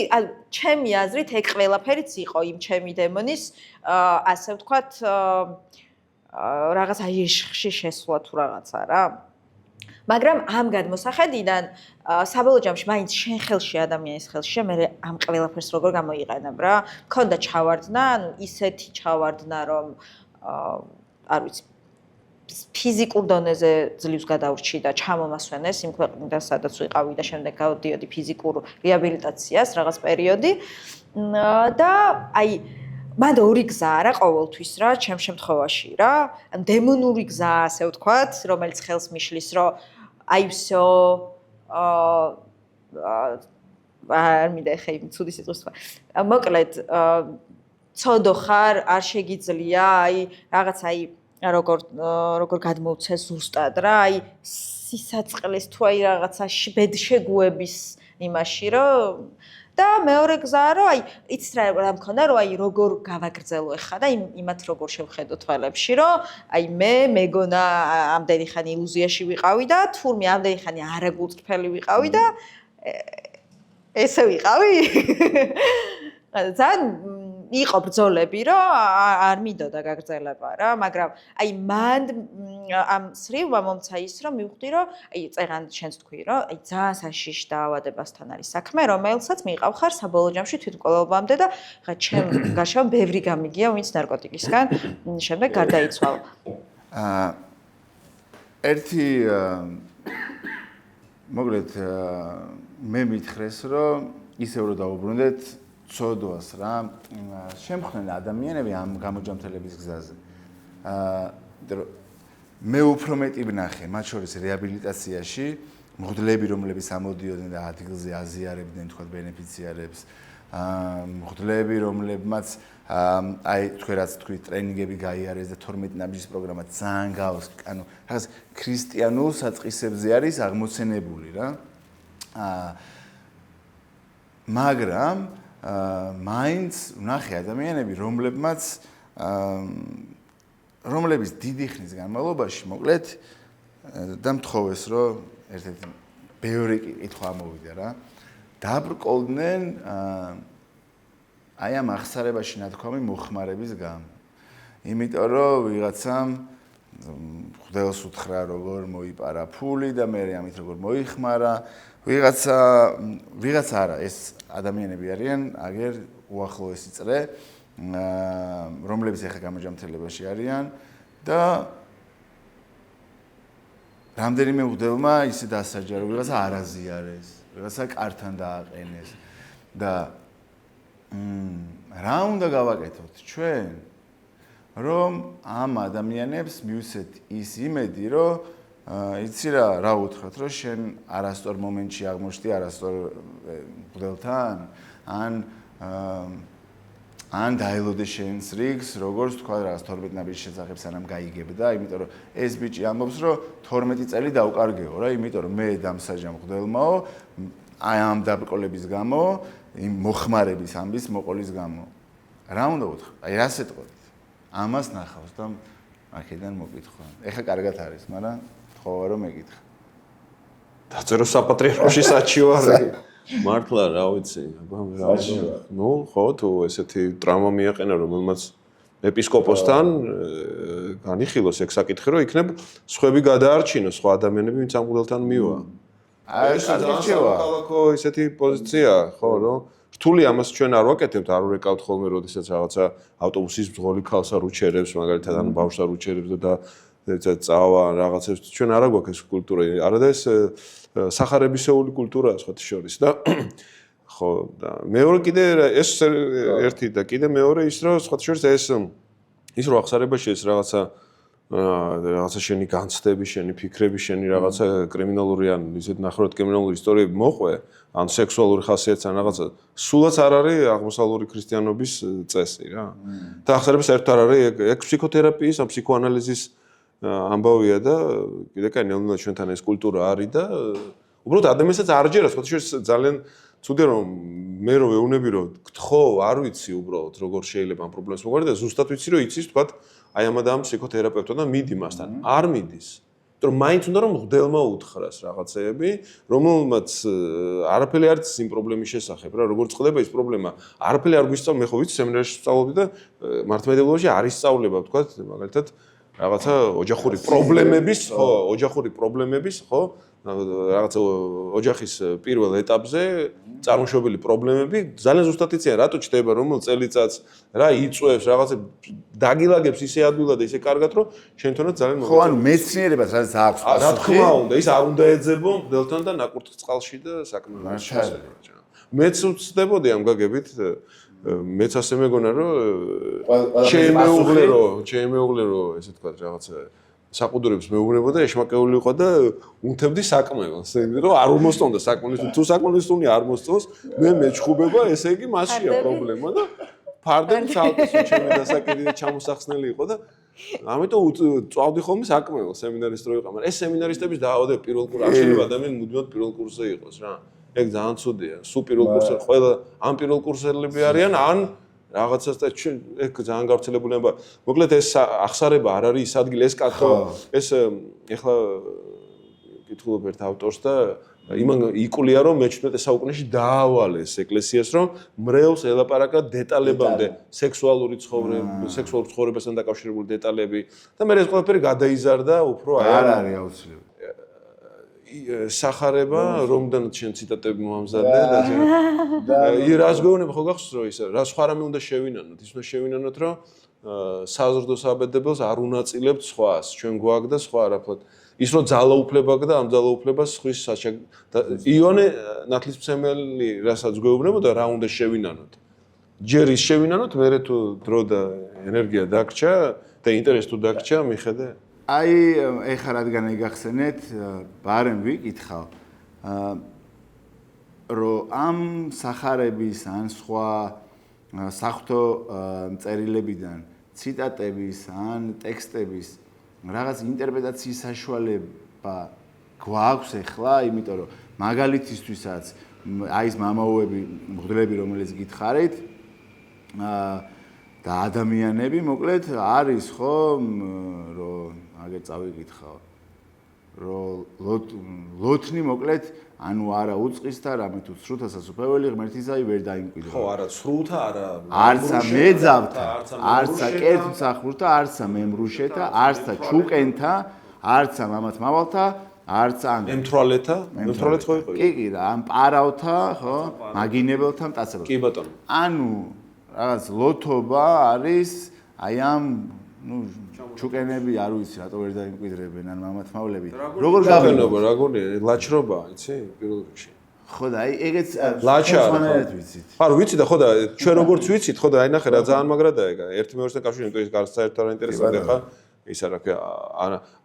ჩემი აზრით ეგ ყველაფერიც იყო იმ ჩემი დემონის, ასე ვთქვათ, რაღაც აი ეშხში შესვლა თუ რაღაცა რა. მაგრამ ამ გადმოსახედიდან საბოლოო ჯამში მაინც შენ ხელში ადამიანის ხელში მე ამ ყველაფერს როგორ გამოიყენებ რა. მქონდა ჩავარდნა, ანუ ისეთი ჩავარდნა რომ არ ვიცი ფიზიკურ დონეზე ძლივს გადაურჩი და ჩამომასვენეს იმ ქვეყნიდან სადაც ვიყავი და შემდეგ გავდიოდი ფიზიკურ რეაბილიტაციას რაღაც პერიოდი და აი მანდ ორი გზა არა ყოველთვის რა ჩემ შემთხვევაში რა ან დემონური გზა ასე ვთქვათ რომელიც ხელს მიშლის რომ აი всё არ მინდა ხე იმ ცუდი სიტყვის თქვა მოკლედ ცოდო ხარ არ შეგიძლია აი რაღაც აი როგორ გადმოვცე ზუსტად რა აი სისაწყლის თუ აი რაღაცა ბედშეგუების იმაში რომ და მეორე გზაა რომ აი იცით რა მქონდა რომ აი როგორ გავაგრძელო ახლა და იმათ როგორ შევხედო თვალებში რომ აი მე მეგონა ამდენი ხანი ილუზიაში ვიყავი და თურმე ამდენი ხანი არაგულწრფელი ვიყავი და ესე ვიყავი ძალიან იყო ბრძოლები რომ არ მინდოდა გაგრძელება რა მაგრამ აი მანდ ამ სრივმა მომცა ის რომ მივხვდი რომ აი წეღან შენს თქვი რომ აი ძალიან საშიში დაავადებასთან არის საქმე რომელსაც მიყავ ხარ საბოლოო ჯამში თვითმკვლელობამდე და ხა ჩემ გარშემო ბევრი გამიგია ვინც ნარკოტიკისგან შემდეგ გარდაიცვალა ერთი მოგლეთ მე მითხრეს რომ ისევ რომ დაუბრუნდეთ ცოდვას რა შემხნენ ადამიანები ამ გამოჯანმრთელების გზაზე მე უფრო მეტი ვნახე მათ შორის რეაბილიტაციაში მღვდლები რომლებიც ამოდიოდნენ და ადგილზე აზიარებდნენ თქვა ბენეფიციარებს მღვდლები, რომლებმაც აი თქვენ რაც თქვი ტრენინგები გაიარეს და 12 ნაბიჯის პროგრამა ძალიან გავს, ანუ რაღაც ქრისტიანულ საწყისებზე არის აღმოცენებული რა. მაგრამ მაინც ვნახე ადამიანები, რომლებიც დიდი ხნის განმავლობაში მოკლედ და მთხოვეს, რომ ერთ-ერთი ბევრი კითხვა ამოვიდა რა. დაბრკოლდნენ აი ამ ახსარებაში ნათქვამი მოხმარების გამო. იმიტომ რომ ვიღაცამ ხდელს უთხრა როგორ მოიპარა ფული და მე ამით როგორ მოიხმარა. ვიღაცა არა, ეს ადამიანები არიან, აგერ უახლოესი წრე, რომლებიც ახლა გამოჯამთრებაში არიან და რამდენიმე მღვდელმა ისე დასაჯა, რომ ვიღაცა არ აზიარეს, ვიღაცა კართან დააყენეს და რა უნდა გავაკეთოთ ჩვენ, რომ ამ ადამიანებს მივცეთ ის იმედი, რომ იცი რა უთხრათ, რომ შენ არასწორ მომენტში აღმოჩნდი არასწორ მღვდელთან, ან დაელოდე შენს რიგს, როგორც თქვა რაღაც 12 ნაბიჯის შესახებ სანამ გაიგებდა, იმიტომ რომ ეს ბიჭი ამბობს, რომ 12 წელი დაუკარგეო რა, იმიტომ რომ მე დამსაჯა მღვდელმაო, აი ამ დაბრკოლების გამო, იმ მოხმარების ამბის მოყოლის გამო. რა უნდა უთხრა? აი რას ეტყოდით? ამას ნახავს და აქედან მოკითხვა. ეხა კარგად არის, მაგრამ თხოვა რომ მეკითხა. დაწერო საპატრიარქოში საჩივარი. მართლა რა ვიცი, ნუ ხო თუ ესეთი ტრაუმა მიაყენა რომელმაც ეპისკოპოსთან განიხილოს ეგ საკითხი რომ იქნებ სხვები გადაარჩინოს სხვა ადამიანები ვინც ამ მღვდელთან მივა. აი ეს ძალიან ქალაქო ესეთი პოზიცია ხო რომ რთული ამას ჩვენ არ ვაკეთებთ არ ვეკავთ ხოლმე როდესაც რაღაცა ავტობუსის მძღოლი ქალს არ უჩერებს მაგალითად ან ბავშვს არ უჩერებს და წავა რაღაცებს ჩვენ არ აგვაქვს ეს კულტურა არადა ეს სახარებისეული კულტურაა სხვათა შორის და ხო და მეორე კიდე ეს ერთი და კიდე მეორე ის რომ სხვათა შორის ის რომ ახსარებაში ეს რაღაცა შენი განცდები, შენი ფიქრები, შენი რაღაცა კრიმინალური ან ისეთ ნახევრად კრიმინალური ისტორიები მოყვე, ან სექსუალური ხასიათის ან რაღაცა, სულაც არ არის აღმოსავლური ქრისტიანობის წესი რა. და ახსარებას ერთად არ არის ეგ ფსიქოთერაპიის, ან ფსიქოანალიზის ამბავია და კიდე კაი ნელ-ნელა ჩვენთან ეს კულტურა არის და უბრალოდ ადამიანსაც არ ჯერას, ხოთი შეიძლება ძალიან ცუდია რომ მე რო ვეუბნები რომ გთხოვ, არ ვიცი უბრალოდ როგორ შეიძლება ამ პრობლემას მოგვარი და ზუსტად ვიცი რომ იცის თქვა აი ამ ადამიანს ფსიქოთერაპევტთან და მიდი მასთან. არ მიდის. იმიტომ რომ მაინც უნდა რომ მღვდელმა უთხრას რაღაცეები, რომელმაც არაფერი არ იცის იმ პრობლემის შესახებ რა, როგორ წყდება ეს პრობლემა. არაფერი არ გვისწავლა, მე ხო ვიცი სემინარიაში ვსწავლობდი და მართლმადიდებლობაში არ ისწავლება, თქვა მაგალითად რაღაცა ოჯახური პრობლემების, ხო? რაღაცა ოჯახის პირველ ეტაპზე წარმოშობილი პრობლემები ძალიან ზუსტად იციან რატო ჩდება რომელ წელიწადს რა იწვევს რაღაცა დაგილაგებს ისე ადვილად და ისე კარგად რომ შენ თვითონაც ძალიან ხო ანუ მეცნიერებას რაც აქვს რა თქმა უნდა ის არ უნდა ეძებო მგელთან და ნაკურთხ წყალში და საქმე მეც ვწდებოდი ამ გაგებით მეც ასე მეგონა რომ ჩემეუღლე რომ ესე თქვა რაღაცა საყუდრებს მეუბნებოდა ეშმაკეული იყო და უნთებდი საკმევას. რომ არ უმოსწონდა საკმევის თუ საკმევის თუნი არ მოსწონს მე მეჩხუბება ესე იგი მასშია პრობლემა და ფარდენ ცალკეს ჩემი დასაკიდი და ჩამოსახსნელი იყო და ამიტომ წავდი ხოლმე საკმევა სემინარისტ რო ვიყავ, მაგრამ ეს სემინარისტების დაავადებ პირველ კურსზე არ შეიძლება ადამიანი მუდმივად პირველ კურსზე იყოს რა. ეგ ძალიან ცუდია. სულ პირველ კურსზე ყველა ამ პირველ კურსელები არიან ან რაღაცას და ეგ ძალიან გავრცელებული ამბა. მოკლედ ეს ახსარება არ არის ის ადგილი ეს კაცო ეს ეხლა კითხულობ ერთ ავტორს და იმან იკვლია რომ მე-17 საუკუნეში დაავალეს ეკლესიას რომ მრევლს ელაპარაკა დეტალებამდე სექსუალური ცხოვრებასთან დაკავშირებული დეტალები და მე ეს ყველაფერი გადაიზარდა უფრო არ არის აუცილებელი სახარება რომდანაც შენ ციტატები მოამზადე და რას გვეუბნება ხო გახსოვს რომ ისე რა სხვა რამე უნდა შევინანოთ ის უნდა შევინანოთ რომ საზრდო საბედებელს არ უნაწილებთ სხვას ჩვენ გვაქვს და სხვა არაფრად ის რომ ძალაუფლება აქვს და ამ ძალაუფლებას ხვის იონე ნათლისმცემელი რასაც გვეუბნებოდა რა უნდა შევინანოთ ჯერ ის შევინანოთ მერე თუ დრო და ენერგია დაგჭა და ინტერესი თუ დაგჭა მიხედე აი ეხლა რადგან იგახსენეთ ბარემ ვიკითხავ რომ ამ სახარების ან სხვა საღვთო წერილებიდან ციტატების ან ტექსტების რაღაც ინტერპრეტაციის საშუალება გვაქვს ახლა, იმიტომ რომ მაგალითისთვისაც აი ეს მამაოები, მღვდლები, რომელიც გითხარით, და ადამიანები, მოკლედ, არის ხო, რომ აგერ წავიკითხავ, რომ ლოთნი, მოკლედ, ანუ არა უწყის და რამე თუ სრუთა სასופველი ღმერთისაი ვერ დაიმკვიდრა. ხო, არა სრუთა, არა არცა მეძავთა, არცა კეთმსახურთა, არცა მემრუშეთა, არცა ჩუკენთა, არცა მამათმავალთა, არცა ემთრალეთა, ემთრალეთ ხო იყო? კი, რა, ამ პარავთა, ხო, მაგინებელთა, მტაცებელთა. კი ბატონო. ანუ რაღაც ლოთობა არის აი ამ, ნუ ჩუკენები არ ვიცი რატო ვერ დაიმკვიდრებენ ან მამათმავლები. როგორ გაგენობა, რა გონია, ლაჩრობა, იცი, პირველ რიგში. ხო და აი ეგეც ლაჩარ ვიცით. ხარ ვიცი და ხო და ჩვენ როგორც ვიცით, ხო და აი ნახე რა ძალიან მაგრადაა ეგ. ერთი მეორესთან კავშირი, იმიტომ ის საერთოდ არ ინტერესებდა ხა. ის არა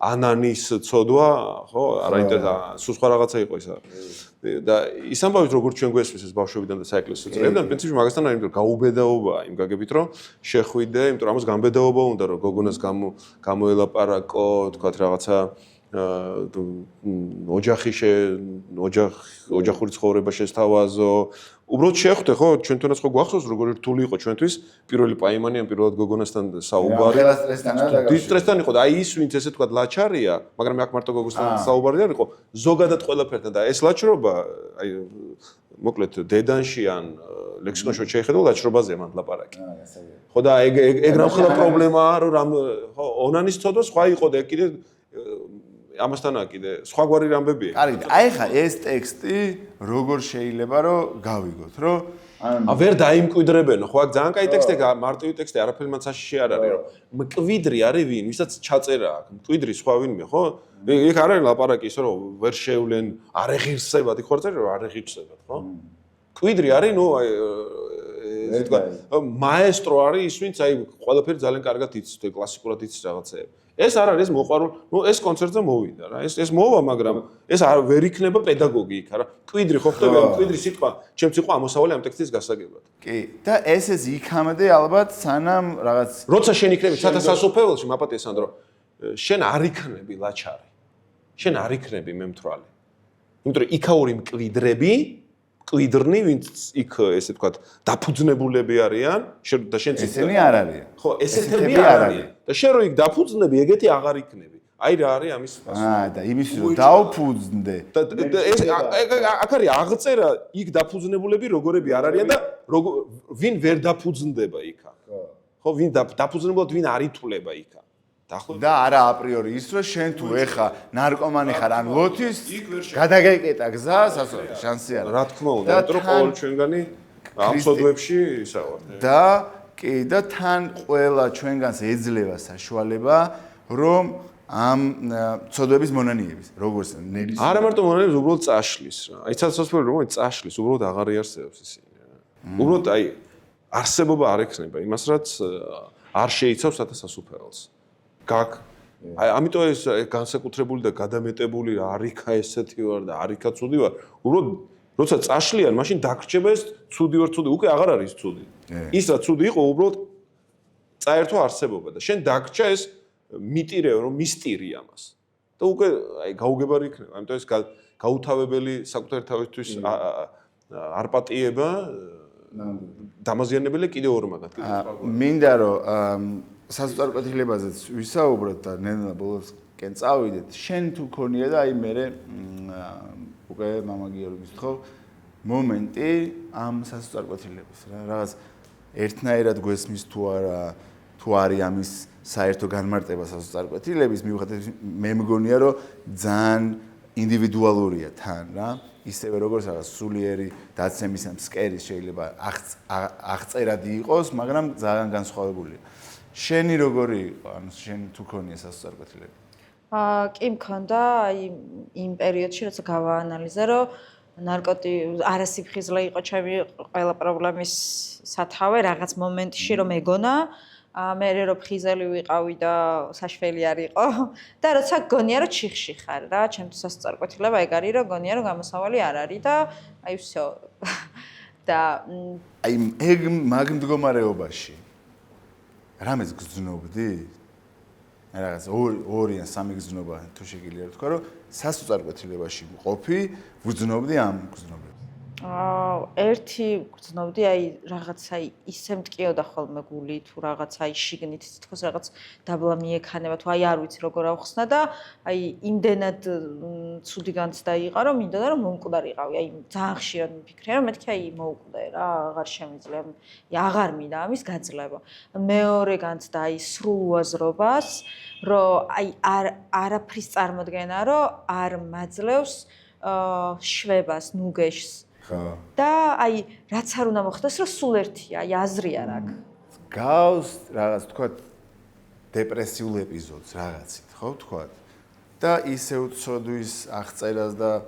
ანანის ცოდვა, ხო, არა ინტერესა, სულ სხვა რაღაცა იყო ისა. და ის ამბავით როგორც ჩვენ გვესმის ეს ბავშვებიდან და საეკლესიო წლებიდან, პრინციპში მაგასთან არის, იმიტომ რომ გაუბედაობაა იმ გაგებით, რომ შეხვიდე, იმიტომ რომ ამას გამბედაობა უნდა, რომ გოგონას გამოელაპარაკო, თქვათ რაღაცა ოჯახური ცხოვრება შესთავაზო. უბრალოდ შეხვდე, ხო, ჩვენ თუნდაც ხო გვახსოვს, როგორი რთული იყო ჩვენთვის პირველი პაიმანი ან პირველად გოგონასთან საუბარი. სტრესთან იყო და აი ის ვინც ესე თქვა ლაჩარია, მაგრამ აქ მარტო გოგოსთან საუბარი არ იყო, ზოგადად ყველაფერთან და ეს ლაჩრობა, აი მოკლედ დედანში ან ლექსიკონში შეხედო ლაჩრობაზე მან ლაპარაკი. ხო და ეგ რა პრობლემაა, რომ ხო ონანის ცოდვა სხვა იყო და კიდე ამასთანაა კიდე სხვაგვარი რამბებია. კარგი, აი ხა ეს ტექსტი როგორ შეიძლება რომ გავიგოთ, რომ ვერ დაიმკვიდრებენო, ხო აქ ძალიან კაი ტექსტია, მარტივი ტექსტი, არაფერი მან საშიში არ არის, რომ მკვიდრი არის ვინ, ვისაც ჩაწერა აქ, მკვიდრი სხვა ვინმე, ხო? იქ არ არის ლაპარაკი ისე რომ ვერ შევლენ, არ ეღირსებათ, იქ ხარ რომ არ ეღირსებათ, ხო? მკვიდრი არის, ნუ აი ესე თქვა, მაესტრო არის ის ვინც აი ყველაფერი ძალიან კარგად იცის, თუ კლასიკურად იცის რაღაცეები. ეს არ არის მოყვარული, ნუ ეს კონცერტზე მოვიდა რა. ეს მოვა, მაგრამ ეს ვერ იქნება პედაგოგი იქ, რა. მკვიდრი ხო ხტები, მკვიდრი სიტყვა, ჩემს იყო ამოსავალი ამ ტექსტის გასაგებად. კი, და ეს იქამდე ალბათ სანამ რაღაც როცა შენ იქნები სათასასופველში, მაპატია სანდრო, შენ არ იქნები ლაჩარი. შენ არ იქნები მემთრალი. იმიტომ რომ იქაური მკვიდრები მკვიდრნი, ვინც იქ ესე ვთქვათ, დაფუძნებულები არიან, და შენ ესენი არ არიან. ხო, ესეთები არ არიან. და შენ რო იქ დაფუძნები, ეგეთი აღარ იქნები. აი რა არის ამის ფასი. და იმის რომ დაუფუძნდე. და ეს აქ არის აღწერა იქ დაფუძნებულები როგორები არ არიან და ვინ ვერ დაფუძნდება იქა. ხო, ვინ დაფუძნებულად ვინ არ ითვლება იქა. და არა აპრიორი ის რომ შენ თუ ეხა ნარკომანი ხარ ან ლოთის გადაგეკეტა გზა შანსი არა. რა თქმა უნდა, იმიტომ რომ ყოველ ჩვენგანი ამ სოდვებში ისა ვარ. და კი და თან ყველა ჩვენგანს ეძლევა საშუალება რომ ამ ცოდვების მონანიების როგორც ნელის არა მარტო მონანიების უბრალოდ წაშლის რა. აი ცალსასწორ რომელიც წაშლის უბრალოდ აღარ იარსებობს ისინი რა. უბრალოდ აი არსებობა არ ექნება იმას რაც არ შეიცავს სათასასუფეველს. გაკ აი ამიტომ ეს განსაკუთრებული და გადამეტებული რა არიქა ესეთი ვარ და არიქა ცუდი ვარ უბრალოდ როცა წაშლიან მაშინ დაგრჩება ეს ცუდი ვარ ცუდი უკვე აღარ არის ცუდი ის რა ცუდი იყო უბრალოდ წაერთვა არსებობა და შენ დაგრჩა ეს მიტირეო რომ მისტირი ამას და უკვე აი გაუგებარი იქნება ამიტომ ეს გაუთავებელი საკუთარი თავისთვის არ პატიება დამაზიანებელი კიდე ორ მაგათ მინდა რომ სასწორკვეთილებაზეც ვისაუბროთ და ნენა ბოლოსკენ წავიდეთ. შენ თუ ქონია და აი მე უკვე მამა გიორგის თქო მომენტი ამ სასწორკვეთილების რა. რაღაც ერთნაირად გვესმის თუ არა თუ არის ამის საერთო განმარტება სასწორკვეთილების მიუხედავად მე მგონია რომ ძალიან ინდივიდუალურია თან რა. ისევე როგორც რაღაც სულიერი დაცემის ამ სკერის შეიძლება აღწერადი იყოს, მაგრამ ძალიან განსხვავებულია. შენი როგორი იყო? ანუ შენ თუ ქონია სასწორკვეთილები? კი მქონდა, აი იმ პერიოდში როცა გავაანალიზე, რომ არასიფხიზლე იყო ჩემი ყველა პრობლემის სათავე რაღაც მომენტში რომ ეგონა, მე რომ ფხიზელი ვიყავი და საშველი არ იყო და როცა გონია რომ ჩიხში ხარ რა, ჩემთვის სასწორკვეთილება ეგ არის რომ გონია რომ გამოსავალი არ არის და აი всё და აი ეგ მაგ მდგომარეობაში რამეს გძნობდი? რაღაც ორი ან სამი გზნობა თუ შეგიძლია თქვა რომ სასწორკვეთილებაში ყოფი, ვგზნობდი ამ გზნობებს. ერთი გრძნობდი, აი რაღაცა ისე მტკიოდა ხოლმე გული თუ რაღაცა შიგნით თითქოს რაღაც დაბლა მიექანება თუ აი არ ვიცი როგორ ავხსნა და აი იმდენად ცუდი განცდა იყო რომ მინდოდა რომ მომკვდარიყავი. აი ძალიან ხშირად მიფიქრე რომ მეთქი აი მოუკვდე რა, აღარ შემიძლია, აღარ მინდა ამის გაძლება. მეორე განცდა აი სრულ უაზრობას, რომ აი არაფრის წარმოდგენა, რომ არ მაძლევს შვებას, ნუგეშს. და აი რაც არ უნდა მოხდეს რომ სულ ერთია, აი აზრი არ აქვს. გავს რაღაც თქვა დეპრესიულ ეპიზოდს რაღაცით, ხო თქვა? და ისე უცოდვის აღწერას და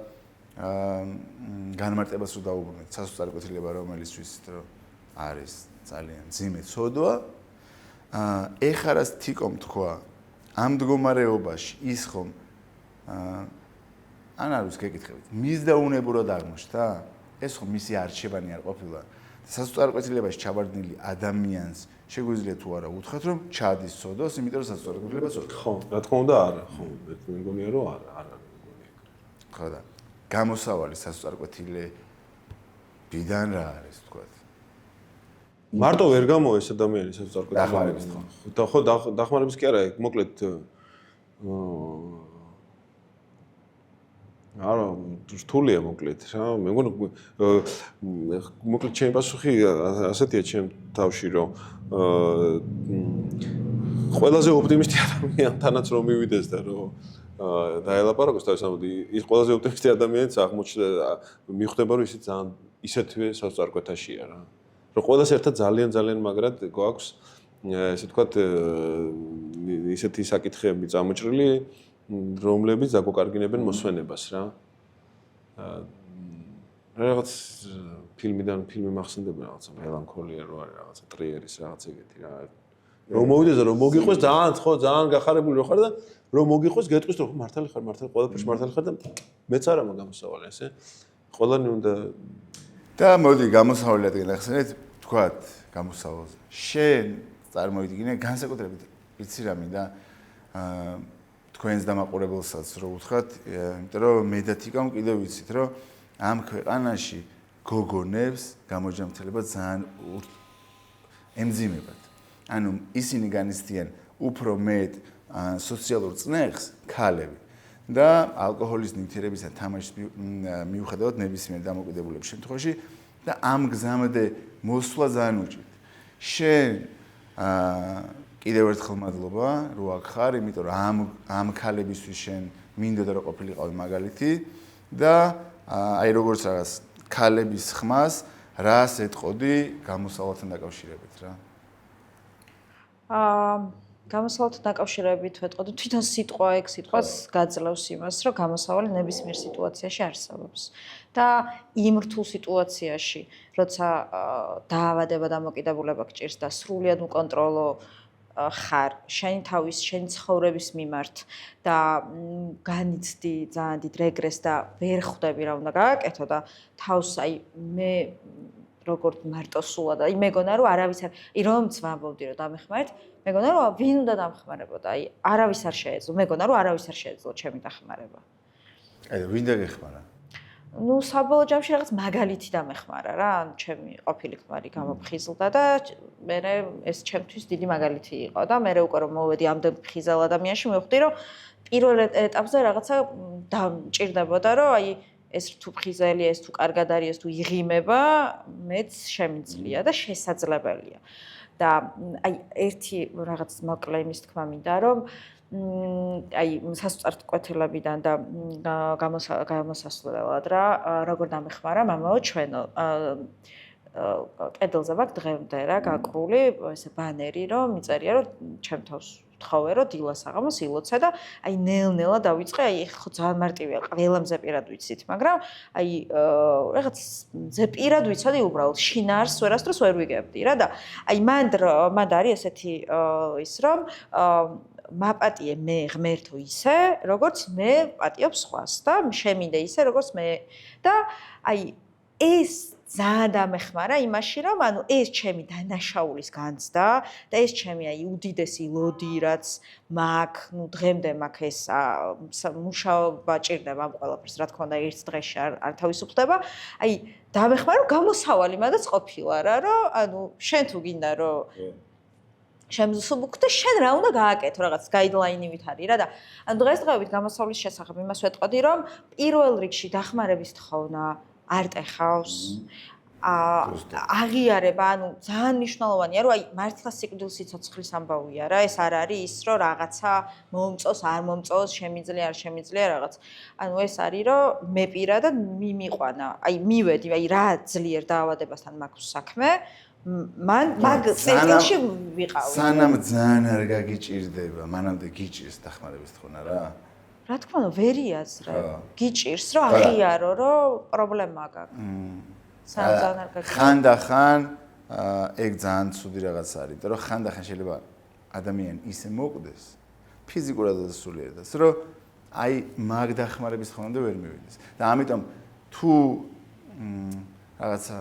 განმარტებას რო დაუბრუნეთ, სასწორკვეთილება რომელიც ვიცით რომ არის ძალიან ძიმე ცოდვა. ეხლა რაც თიკომ თქვა, ამ მდგომარეობაში ის ხომ ან არ ვიცი გეკითხებით, მისდაუნებურად აღმოჩნდა? ეს ხომ მისი არჩევანი არ ყოფილა. სასწორკვეთილებაში ჩაბარდნილი ადამიანს შეგვიძლია თუ არა უთხრათ რომ ჩადის სოდოს, იმიტომ რომ სასწორკვეთილება სოდოს. ხო, რა თქმა უნდა არა, ხო, მე მგონია რომ არა მგონია. ხო და გამოსავალი სასწორკვეთილებიდან რა არის თქვათ? მარტო ვერ გამოეს ადამიანი სასწორკვეთილებას. ხო, დახმარების კი არა, მოკლედ არა, რთულია მოკლედ რა. მე მგონი მოკლედ ჩემი პასუხი ასეთია ჩემ თავში, რომ ყველაზე ოპტიმისტი ადამიანთანაც რომ მივიდეს და რომ დაელაპარაკოს თავის ამოდი, ის ყველაზე ოპტიმისტი ადამიანიც აღმოჩნდა, მიხვდება რომ ისიც ძალიან ისეთვე სასწორკვეთაშია რა. რომ ყველას ერთად ძალიან მაგრად გვაქვს ესე ვთქვათ ისეთი საკითხები წამოჭრილი რომლებიც დაგვაკარგინებენ მოსვენებას რა. რაღაც ფილმი მახსენდება რაღაცა მელანქოლია რო არის რაღაცა ტრიერის რაღაც ეგეთი რა. რომ მოვიდეს და რომ მოგიყვეს ძალიან გახარებული რო ხარ და რომ მოგიყვეს გეტყვის რომ მართალი ხარ, ყველაფერში მართალი ხარ და მეც არა მაგამოსავალი ესე. ყველანი უნდა და მოდი გამოსავალი ადგილი ახსენეთ, თქვათ გამოსავალს. შენ წარმოიდგინე განსაკუთრებით იცი რა მინდა თქვენს დამაყურებელსაც რო უთხრათ, იმიტომ რომ მე და თიკამ კიდევ ვიცით, რომ ამ ქვეყანაში გოგონებს გამოჯამრთელება ძალიან ემძიმებათ. ანუ ისინი განიცდიან უფრო მეტ სოციალურ წნეხს ქალები და ალკოჰოლის ნივთიერებისა თამაშის მიუხედავად ნებისმიერ დამოკიდებულების შემთხვევაში და ამ გზამდე მოსვლა ძალიან უჭირთ. შენ კიდევ ერთხელ მადლობა რო აქ ხარ, იმიტომ რომ ამ ქალებისთვის შენ მინდოდა რომ ყოფილიყავი მაგალითი და აი როგორც რაღაც ქალების ხმას რას ეტყოდი გამოსავალთან დაკავშირებით რა. გამოსავალთან დაკავშირებით ვეტყოდი თვითონ სიტყვა ეგ სიტყვას გაძლევს იმას, რომ გამოსავალი ნებისმიერ სიტუაციაში არსებობს. და იმ რთულ სიტუაციაში, როცა დაავადება დამოკიდებულება გჭირს და სრულიად უკონტროლო ხარ, შენი თავის, შენი ცხოვრების მიმართ და განიცდი ძალიან დიდ რეგრესს და ვერ ხვდები რა უნდა გააკეთო და თავს აი მე როგორც მარტო სულა და მეგონა რომ არავის არ რომც ვამბობდი რომ დამეხმარეთ, მეგონა რომ ვინ უნდა დამხმარებოდა, აი არავის არ შეეძლო, მეგონა რომ არავის არ შეეძლო ჩემი დახმარება. აი ვინ დაგეხმარა? ნუ საბოლოო ჯამში რაღაც მაგალითი დამეხმარა რა, ანუ ჩემი ყოფილი ქმარი გამოფხიზლდა და მე ეს ჩემთვის დიდი მაგალითი იყო და მე უკვე რომ მოვედი ამდენ ფხიზელ ადამიანში მივხვდი რომ პირველ ეტაპზე რაღაცა დამჭირდებოდა რომ აი ეს თუ ფხიზელი, ეს თუ კარგად არის, ეს თუ იღიმება, მეც შემიძლია და შესაძლებელია. და აი ერთი რაღაც მოკლე იმის თქმა მინდა რომ აი სასწორკვეთილებიდან და გამოსასვლელად რა როგორ დამეხმარა მამაო ჩვენო კედელზე ვაქვს დღემდე რა გაკრული ესე ბანერი რომ მიწერია რომ ჩემ თავს ვთხოვე რომ დილას აღამოს ილოცე და აი ნელ-ნელა დავიწყე აი ხო ძალიან მარტივია ყველა მზეპირად ვიცით მაგრამ აი რაღაც მზეპირად ვიცოდი უბრალოდ შინაარს ვერასდროს ვერ ვიგებდი რა და აი მანდ არის ესეთი ის რომ მაპატიე მე ღმერთო ისე როგორც მე პატიობ სხვას და შემინდე ისე როგორც მე და აი ეს ძალიან დამეხმარა იმაში, რომ ანუ ეს ჩემი დანაშაულის განცდა და ეს ჩემი აი უდიდესი ლოდი, რაც მაქვს, ну დღემდე მაქვს ეს მუშაობა ჭირდება ამ ყველაფერს, რა თქმა უნდა, ერთ დღეში არ თავისუფლდება. აი დამეხმარა, რომ გამოსავალი მადაც ყოფილა რა, რომ ანუ შენ თუ გინდა რომ შემზუსტო და შენ რა უნდა გააკეთო რაღაც გაიდლაინივით არის რა და ანუ დღესდღეობით გამოსავლის შესახებ იმას ვეტყოდი, რომ პირველ რიგში დახმარების თხოვნა არ ტეხავს. აღიარება, ანუ ძალიან მნიშვნელოვანია, რომ აი მართლა სიკვდილის სიცოცხლის ამბავია რა, ეს არ არის ის, რომ რაღაცა მომწოს, არ მომწოს, შემიძლია, არ შემიძლია რაღაც. ანუ ეს არის, რომ მე პირადად მიმიყვანა, აი მივედი, აი რა ძლიერ დაავადებასთან მაქვს საქმე, მაგ წერილში ვიყავი. სანამ ძალიან არ გაგიჭირდება, მანამდე გიჭირს დახმარების თხოვნა რა. რა თქმა უნდა, ვერ იაზრებ. გიჭირს, რომ აღიარო, რომ პრობლემა გაქვს. ხანდახან ეგ ძალიან ცუდი რაღაც არის, იმიტომ რომ ხანდახან შეიძლება ადამიანი ისე მოკვდეს ფიზიკურად და სულიერადაც, რომ აი მაგ დახმარების თხოვნამდე ვერ მივიდეს. და ამიტომ თუ რაღაცა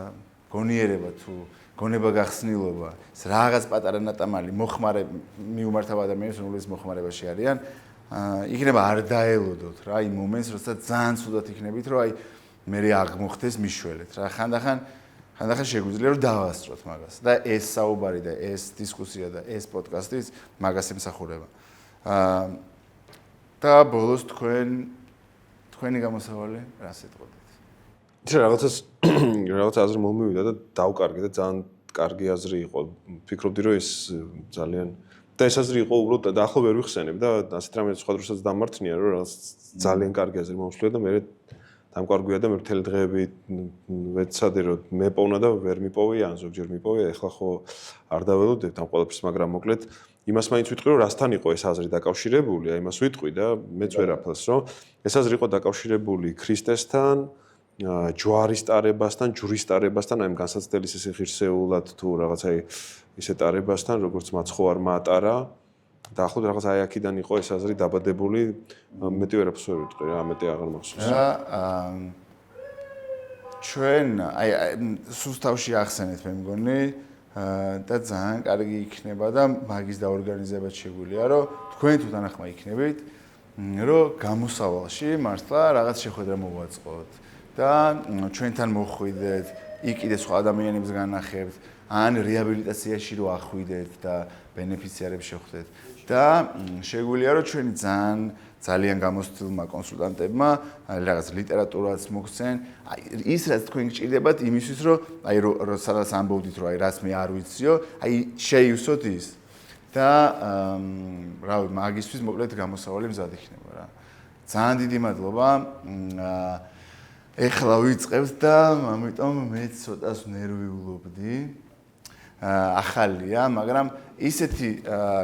გონიერება თუ გონება გახსნილობა, რაღაც პატარა ნატამალი მოხმარე მიუმართავ ადამიანებს, რომლებიც მოხმარებაში არიან, იქნება არ დაელოდოთ რა იმ მომენტს, როდესაც ძალიან ცუდად იქნებით, რომ აი მე აღმოხდეს მიშველეთ რა. ხანდახან შეგვიძლია რომ დავასწროთ მაგას და ეს საუბარი და ეს დისკუსია და ეს პოდკასტიც მაგას ემსახურება. და ბოლოს თქვენი გამოსავალი რას ეტყოდეთ? რაღაც აზრი მომივიდა და დავკარგე და ძალიან კარგი აზრი იყო. ფიქრობდი რომ ეს ძალიან და ეს აზრი იყო უბრალოდ და ახლა ვერ ვიხსენებ და ასეთ რამეც სხვა დროსაც დამართნია რომ რაღაც ძალიან კარგი აზრი მომსვლია და მე დამკვარგვია და მე მთელი დღეები ვეცადე რომ მეპოვნა და ვერ მიპოვია ან ზოგჯერ მიპოვია. ეხლა ხო არ დაველოდებ ამ ყველაფერს, მაგრამ მოკლედ იმას მაინც ვიტყვი რომ რასთან იყო ეს აზრი დაკავშირებული, აი იმას ვიტყვი და მეც ვერაფერს რომ ეს აზრი იყო დაკავშირებული ქრისტესთან, ჯვარის ტარებასთან, ჯვრის ტარებასთან, აი განსაცდელის ესე ღირსეულად თუ რაღაც აი ისე ტარებასთან, როგორც მაცხოვარმა ატარა. და ახლა რაღაც აი აქედან იყო ეს აზრი დაბადებული, მეტი ვერაფერს ვერ ვიტყვი რა, მეტი აღარ მახსოვს. ჩვენ აი სუსტავში ახსენეთ მე მგონი და ძალიან კარგი იქნება და მაგის დაორგანიზება შეგვიძლია, რომ თქვენ თუ თანახმა იქნებით, რომ გამოსავალში მართლა რაღაც შეხვედრა მოვაწყოთ და ჩვენთან მოხვიდეთ, იქ კიდე სხვა ადამიანებს განახებთ, ან რეაბილიტაციაში რო ახვიდეთ და ბენეფიციარებს შეხვდეთ. და შეგვიძლია რომ ჩვენი ძალიან გამოცდილმა კონსულტანტებმა რაღაც ლიტერატურაც მოგცენ, აი ის რაც თქვენ გჭირდებათ იმისთვის რომ აი სადაც ამბობდით რომ აი რაც მე არ ვიციო, აი შეივსოთ ის და რავი მაგისთვის მოკლედ გამოსავალი მზად იქნება რა. ძალიან დიდი მადლობა. ეხლა ვიწყებთ და ამიტომ მე ცოტას ნერვიულობდი. ახალია, მაგრამ ისეთი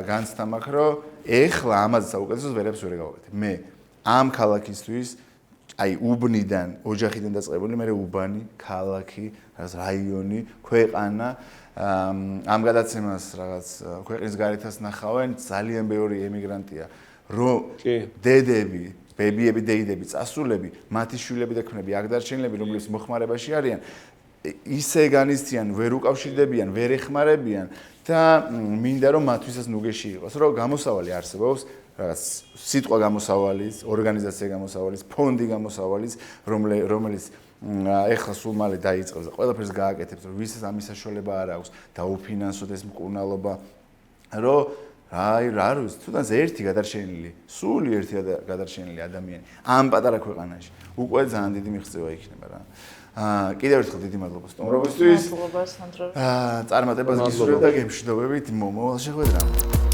განცდა მაქვს, რომ ეხლა ამაზე საუკეთესოს ვერაფერს ვერ გავაკეთებ. მე ამ ქალაქისთვის, აი უბნიდან, ოჯახიდან დაწყებული, მე უბანი, ქალაქი, რაღაც რაიონი, ქვეყანა, ამ გადაცემას რაღაც ქვეყნის გარეთაც ნახავენ, ძალიან ბევრი ემიგრანტია, რომ დედები, ბებიები, დეიდები, წასულები, მათი შვილები და ქმნები, აქ დარჩენილები, რომლებიც მოხმარებაში არიან, ისე განიცდიან, ვერ უკავშირდებიან, ვერ ეხმარებიან და მინდა რომ მათთვისაც ნუგეში იყოს, რომ გამოსავალი არსებობს, რაღაც სიტყვა გამოსავალის, ორგანიზაცია გამოსავალის, ფონდი გამოსავალის, რომელიც ეხლა სულ მალე დაიწყებს და ყველაფერს გააკეთებს, რომ ვისაც ამის საშუალება არ აქვს, დაუფინანსოთ ეს მკურნალობა, რომ აი რა არის, თუნდაც ერთი გადარჩენილი, სული ერთი გადარჩენილი ადამიანი ამ პატარა ქვეყანაში, უკვე ძალიან დიდი მიღწევა იქნება რა. კიდევ ერთხელ დიდი მადლობა სტუმრობისთვის. მადლობა სანდრო. წარმატებას გისურვებ და გემშვიდობებით მომავალ შეხვედრამდე.